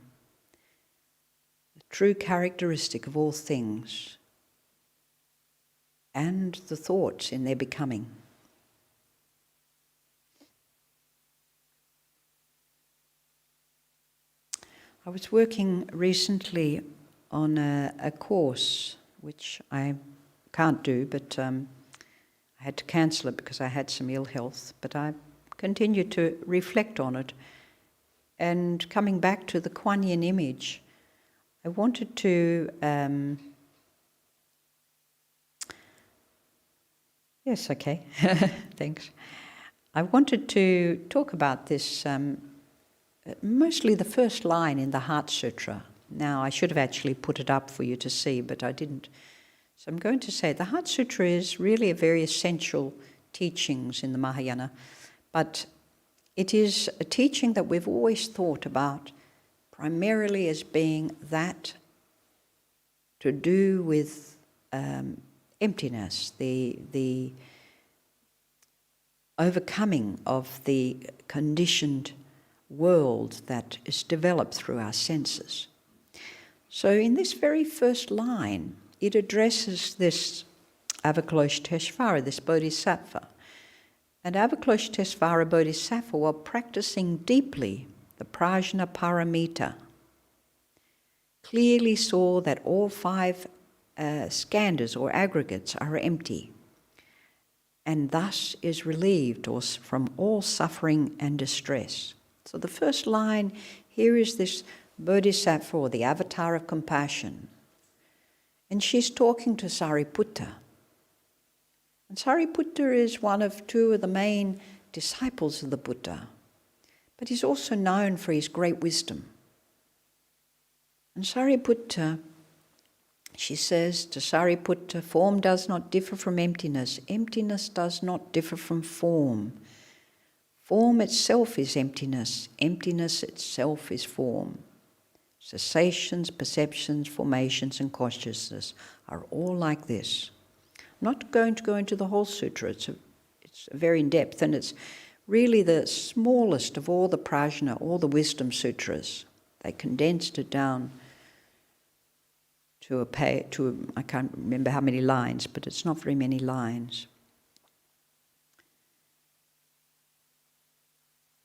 The true characteristic of all things, and the thoughts in their becoming. I was working recently on a course which I can't do, but I had to cancel it because I had some ill health, but I continued to reflect on it. And coming back to the Kuan Yin image, I wanted to yes, okay, thanks. I wanted to talk about this, mostly the first line in the Heart Sutra. Now, I should have actually put it up for you to see, but I didn't. So I'm going to say the Heart Sutra is really a very essential teachings in the Mahayana, but it is a teaching that we've always thought about primarily as being that to do with emptiness, the overcoming of the conditioned world that is developed through our senses. So in this very first line, it addresses this Avalokiteshvara, this Bodhisattva. And Avalokiteshvara Bodhisattva, while practicing deeply the Prajna Paramita, clearly saw that all five skandhas or aggregates are empty, and thus is relieved from all suffering and distress. So the first line here is this Bodhisattva, or the avatar of compassion. And she's talking to Sariputta. And Sariputta is one of two of the main disciples of the Buddha, but he's also known for his great wisdom. And Sariputta, she says to Sariputta, form does not differ from emptiness. Emptiness does not differ from form. Form itself is emptiness. Emptiness itself is form. Cessations, perceptions, formations, and consciousness are all like this. I'm not going to go into the whole sutra. It's very in-depth, and it's really the smallest of all the prajna, all the wisdom sutras. They condensed it down to I can't remember how many lines, but it's not very many lines.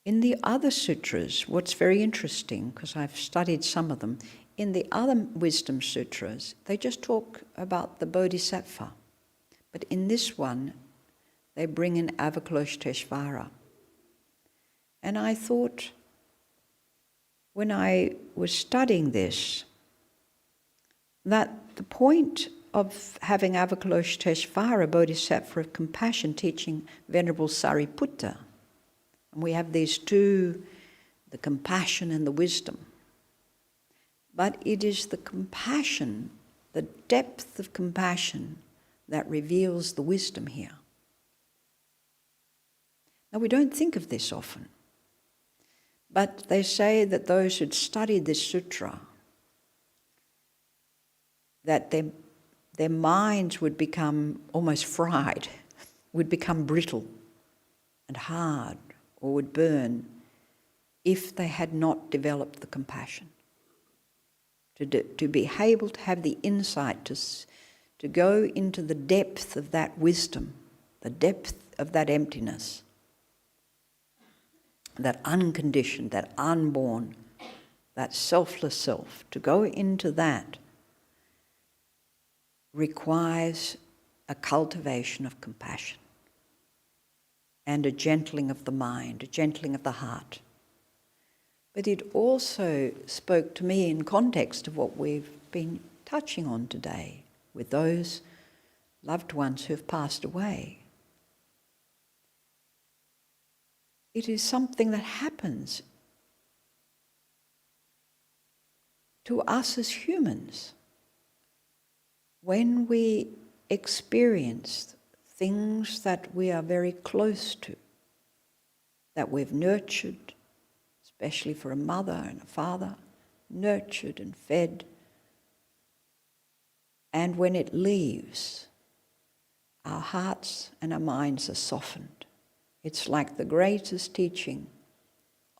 In the other sutras, what's very interesting, because I've studied some of them, in the other wisdom sutras, they just talk about the Bodhisattva. But in this one, they bring in Avalokiteshvara. And I thought, when I was studying this, that the point of having Avalokiteshvara, Bodhisattva of compassion, teaching Venerable Sariputta, and we have these two, the compassion and the wisdom. But it is the compassion, the depth of compassion, that reveals the wisdom here. Now, we don't think of this often, but they say that those who'd studied this sutra, that their minds would become almost fried, would become brittle and hard, or would burn if they had not developed the compassion. To be able to have the insight to go into the depth of that wisdom, the depth of that emptiness, that unconditioned, that unborn, that selfless self, to go into that requires a cultivation of compassion and a gentling of the mind, a gentling of the heart. But it also spoke to me in context of what we've been touching on today with those loved ones who have passed away. It is something that happens to us as humans. when we experience things that we are very close to, that we've nurtured, especially for a mother and a father, nurtured and fed, and when it leaves, our hearts and our minds are softened. It's like the greatest teaching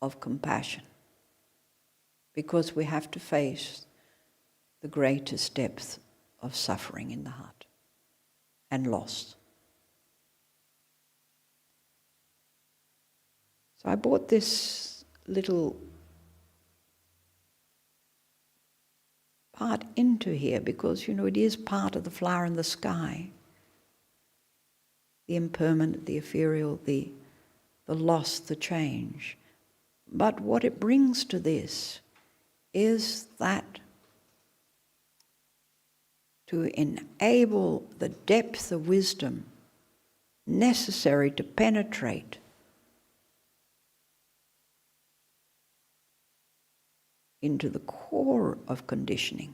of compassion, because we have to face the greatest depth of suffering in the heart and loss. So I brought this little part into here because, it is part of the flower in the sky. The impermanent, the ethereal, the loss, the change. But what it brings to this is that to enable the depth of wisdom necessary to penetrate into the core of conditioning.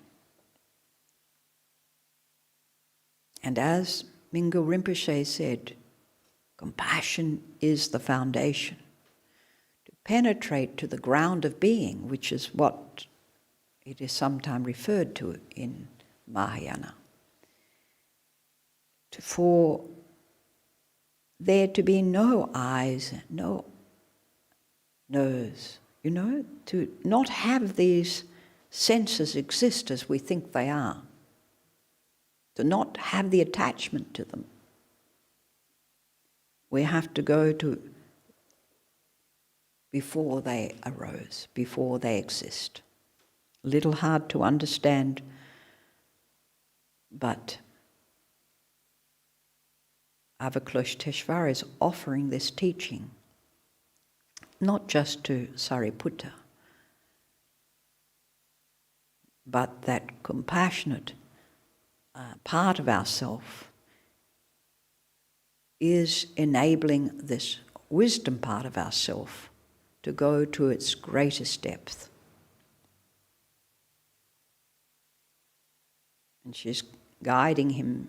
And as Mingyur Rinpoche said, compassion is the foundation. To penetrate to the ground of being, which is what it is sometimes referred to in Mahayana. For there to be no eyes, no nose, to not have these senses exist as we think they are, to not have the attachment to them. We have to go to before they arose, before they exist. A little hard to understand, but Avalokiteshvara is offering this teaching not just to Sariputta, but that compassionate part of ourself is enabling this wisdom part of ourself to go to its greatest depth. And she's guiding him,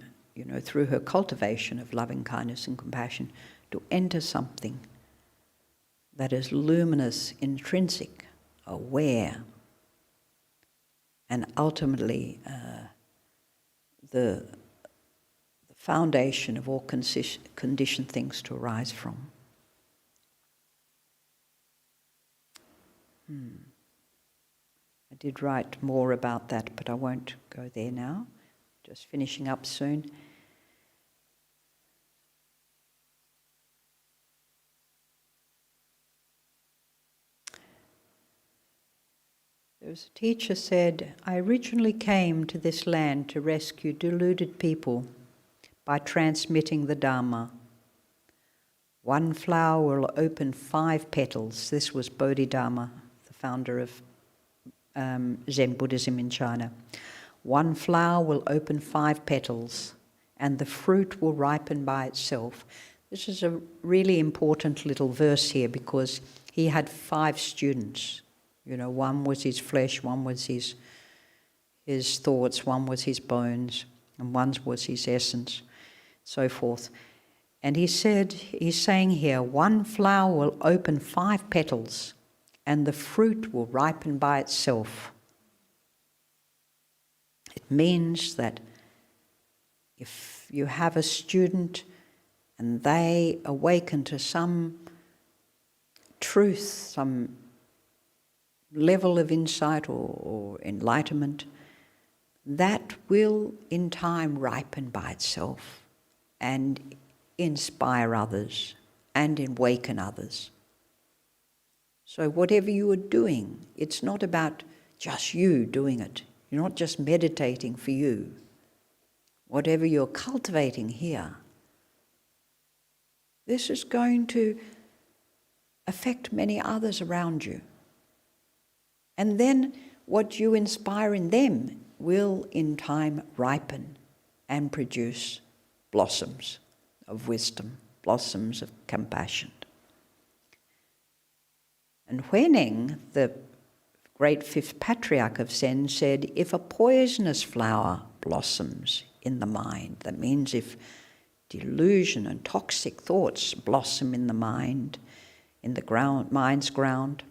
through her cultivation of loving kindness and compassion to enter something that is luminous, intrinsic, aware, and ultimately the foundation of all conditioned things to arise from. I did write more about that, but I won't go there now. Just finishing up soon. There was a teacher said, I originally came to this land to rescue deluded people by transmitting the Dharma. One flower will open 5 petals. This was Bodhidharma, the founder of Zen Buddhism in China. One flower will open 5 petals, and the fruit will ripen by itself. This is a really important little verse here because he had 5 students. One was his flesh, one was his thoughts, one was his bones, and one was his essence, so forth. And he's saying here, one flower will open 5 petals, and the fruit will ripen by itself. It means that if you have a student and they awaken to some truth, some level of insight or enlightenment, that will in time ripen by itself and inspire others and awaken others. So whatever you are doing, it's not about just you doing it. You're not just meditating for you. Whatever you're cultivating here, this is going to affect many others around you. And then what you inspire in them will in time ripen and produce blossoms of wisdom, blossoms of compassion. And Huineng, the great 5th patriarch of Zen, said, if a poisonous flower blossoms in the mind. That means if delusion and toxic thoughts blossom in the mind, in the ground, mind's ground,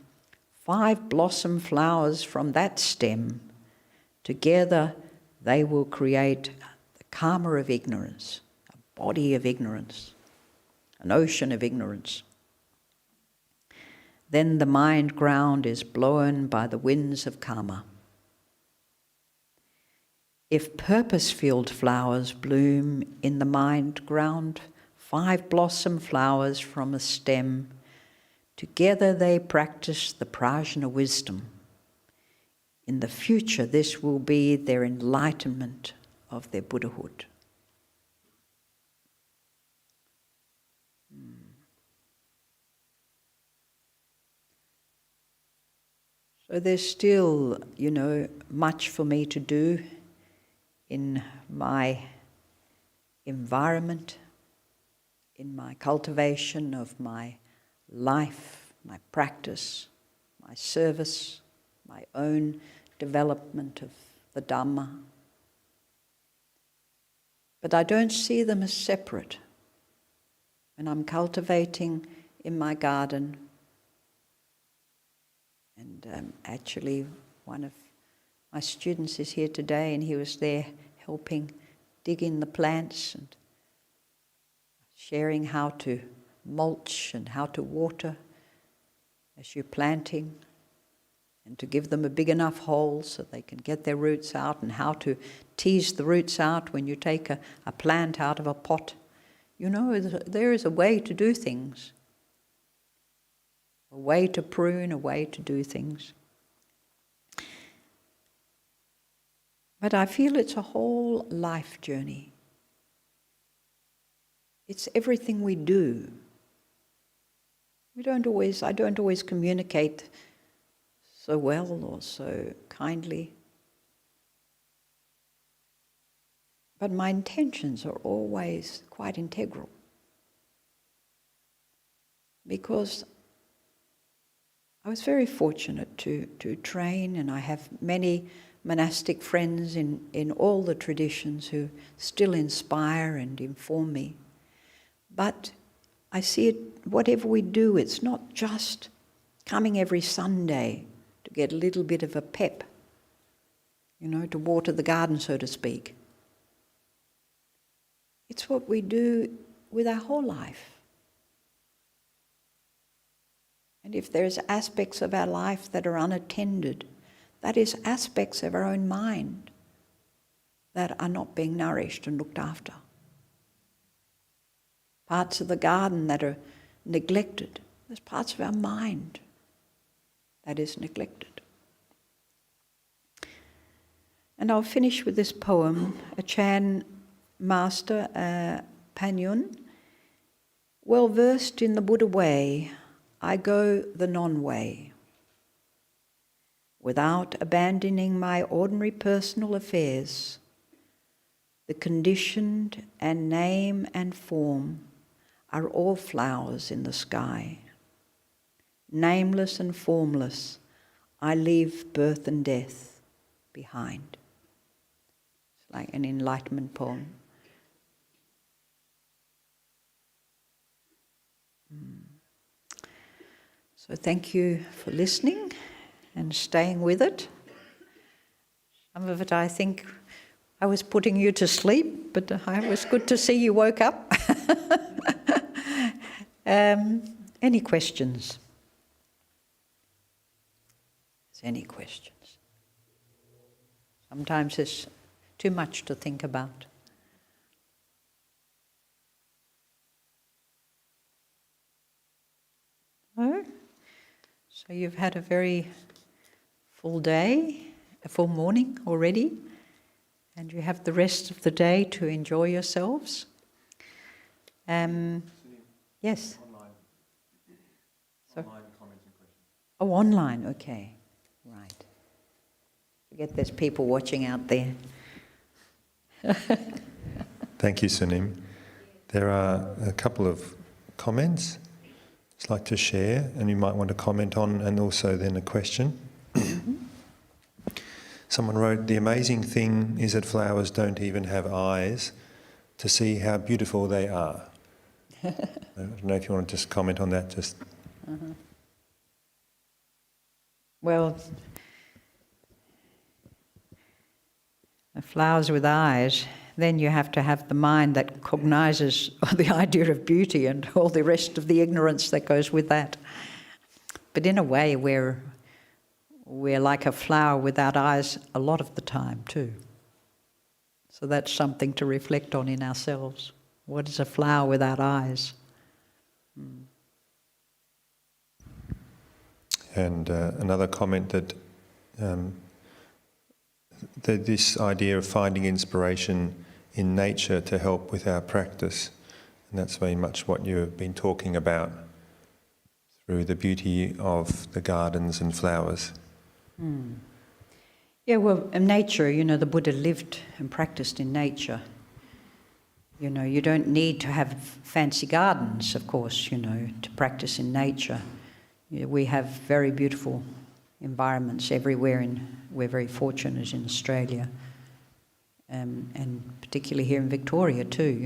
5 blossom flowers from that stem, together they will create the karma of ignorance, a body of ignorance, an ocean of ignorance. Then the mind ground is blown by the winds of karma. If purpose-filled flowers bloom in the mind ground, 5 blossom flowers from a stem, together they practice the prajna wisdom. In the future, this will be their enlightenment of their Buddhahood. So there's still, much for me to do in my environment, in my cultivation of my life, my practice, my service, my own development of the Dhamma. But I don't see them as separate. When I'm cultivating in my garden, and actually one of my students is here today, and he was there helping dig in the plants and sharing how to mulch and how to water as you're planting, and to give them a big enough hole so they can get their roots out, and how to tease the roots out when you take a plant out of a pot. There is a way to do things. A way to prune, a way to do things. But I feel it's a whole life journey. It's everything we do. I don't always communicate so well or so kindly. But my intentions are always quite integral. Because I was very fortunate to train, and I have many monastic friends in all the traditions who still inspire and inform me. But I see it, whatever we do, it's not just coming every Sunday to get a little bit of a pep, to water the garden, so to speak. It's what we do with our whole life. And if there's aspects of our life that are unattended, that is aspects of our own mind that are not being nourished and looked after. Parts of the garden that are neglected. There's parts of our mind that is neglected. And I'll finish with this poem. A Chan master, Panyun, well versed in the Buddha way, I go the non-way. Without abandoning my ordinary personal affairs, the conditioned and name and form are all flowers in the sky. Nameless and formless, I leave birth and death behind. It's like an enlightenment poem. So thank you for listening and staying with it. Some of it I think I was putting you to sleep, but it was good to see you woke up. Any questions? Any questions? Sometimes it's too much to think about. No? So you've had a very full day, a full morning already, and you have the rest of the day to enjoy yourselves. Yes? Online. So, Online comments and questions. Oh, online, okay. Right. Forget there's people watching out there. Thank you, Sunim. There are a couple of comments I'd like to share, and you might want to comment on, and also then a question. someone wrote, the amazing thing is that flowers don't even have eyes to see how beautiful they are. I don't know if you want to just comment on that. Just. Well, the flowers with eyes, then you have to have the mind that cognizes the idea of beauty and all the rest of the ignorance that goes with that. But in a way, we're like a flower without eyes a lot of the time too. So that's something to reflect on in ourselves. What is a flower without eyes? And another comment that this idea of finding inspiration in nature to help with our practice, and that's very much what you've been talking about through the beauty of the gardens and flowers. Yeah, well, in nature, the Buddha lived and practiced in nature. You don't need to have fancy gardens, of course, to practice in nature. We have very beautiful environments everywhere. We're very fortunate in Australia, and particularly here in Victoria too.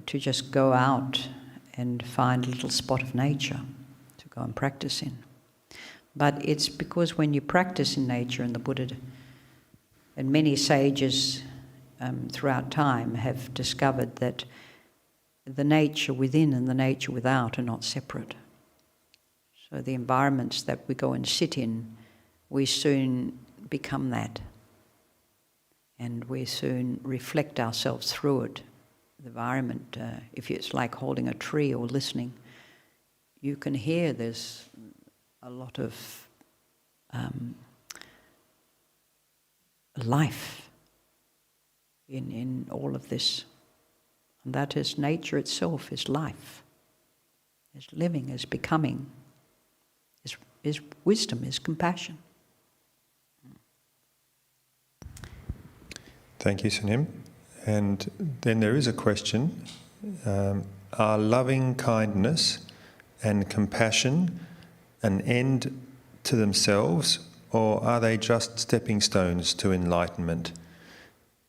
To just go out and find a little spot of nature to go and practice in. But it's because when you practice in nature, and the Buddha and many sages throughout time have discovered that the nature within and the nature without are not separate. So the environments that we go and sit in, we soon become that. And we soon reflect ourselves through it. The environment, if it's like holding a tree or listening, you can hear there's a lot of life in all of this. And that is nature itself, is life, is living, is becoming, is wisdom, is compassion. Thank you, Sunim. And then there is a question. Are loving kindness and compassion an end to themselves, or are they just stepping stones to enlightenment?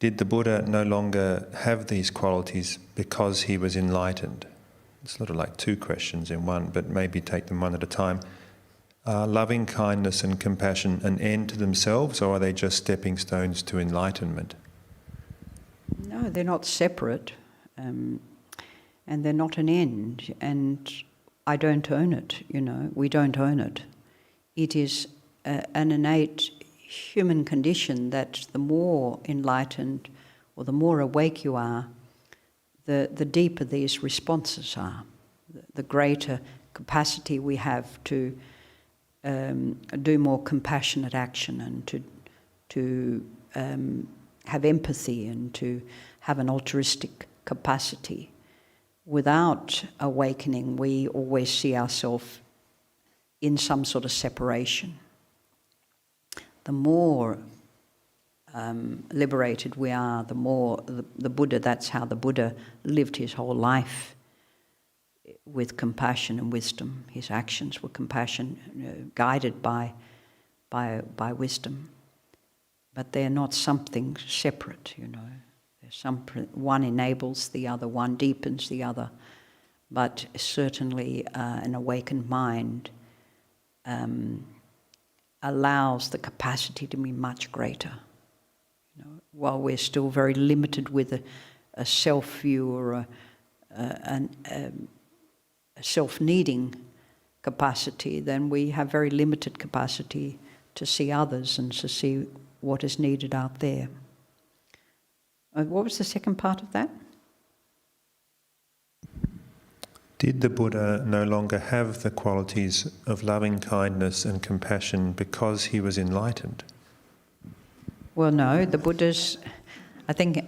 Did the Buddha no longer have these qualities because he was enlightened? It's sort of like two questions in one, but maybe take them one at a time. Are loving kindness and compassion an end to themselves, or are they just stepping stones to enlightenment? No, they're not separate, and they're not an end. And I don't own it, we don't own it. It is an innate human condition that the more enlightened or the more awake you are, the deeper these responses are, the greater capacity we have to do more compassionate action and to have empathy and to have an altruistic capacity. Without awakening, we always see ourselves in some sort of separation. The more liberated we are, the more the Buddha, that's how the Buddha lived his whole life, with compassion and wisdom. His actions were compassion, guided by wisdom. But they're not something separate, one enables the other, one deepens the other. But certainly an awakened mind allows the capacity to be much greater. While we're still very limited with a self-view or a self-needing capacity, then we have very limited capacity to see others and to see what is needed out there. What was the second part of that? Did the Buddha no longer have the qualities of loving kindness and compassion because he was enlightened? Well, no, the Buddha's... I think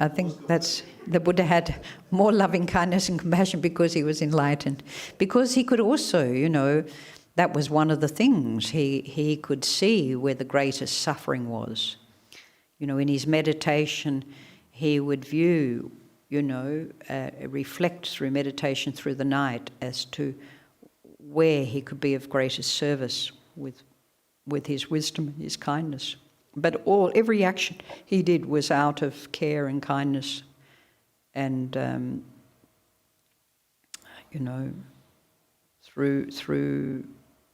that's... The Buddha had more loving kindness and compassion because he was enlightened. Because he could also, that was one of the things. He could see where the greatest suffering was. In his meditation, he would view, reflect through meditation through the night as to where he could be of greatest service with with his wisdom and his kindness. But every action he did was out of care and kindness, and through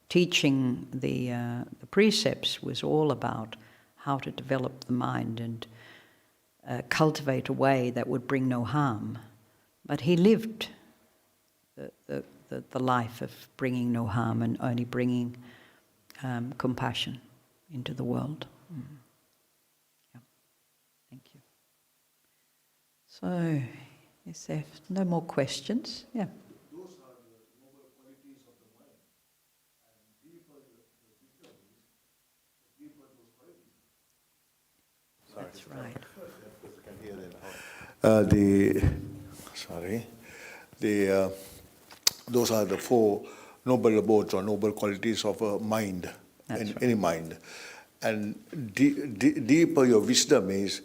teaching the precepts was all about how to develop the mind and cultivate a way that would bring no harm. But he lived the life of bringing no harm and only bringing compassion into the world. Yeah. Thank you. So, is there no more questions? Yeah. Those are the noble qualities of the mind. And deeper the wisdom is, the deeper those qualities. That's right. Those are the four noble abodes or noble qualities of a mind, any mind. And deeper your wisdom is,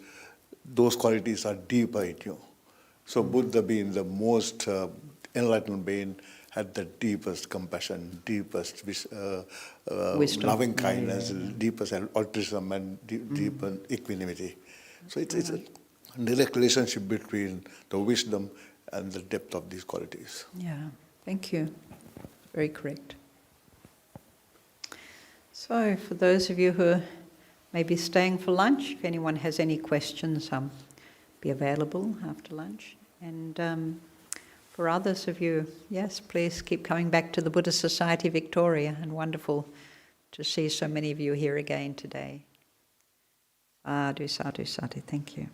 those qualities are deeper in you. So Buddha, being the most enlightened being, had the deepest compassion, deepest Wisdom. loving kindness, deepest altruism, and deeper equanimity. So it's a direct relationship between the wisdom and the depth of these qualities. Yeah, thank you. Very correct. So, for those of you who may be staying for lunch, if anyone has any questions, be available after lunch. And for others of you, yes, please keep coming back to the Buddhist Society of Victoria, and wonderful to see so many of you here again today. Sadhu, sadhu, sadhu. Thank you.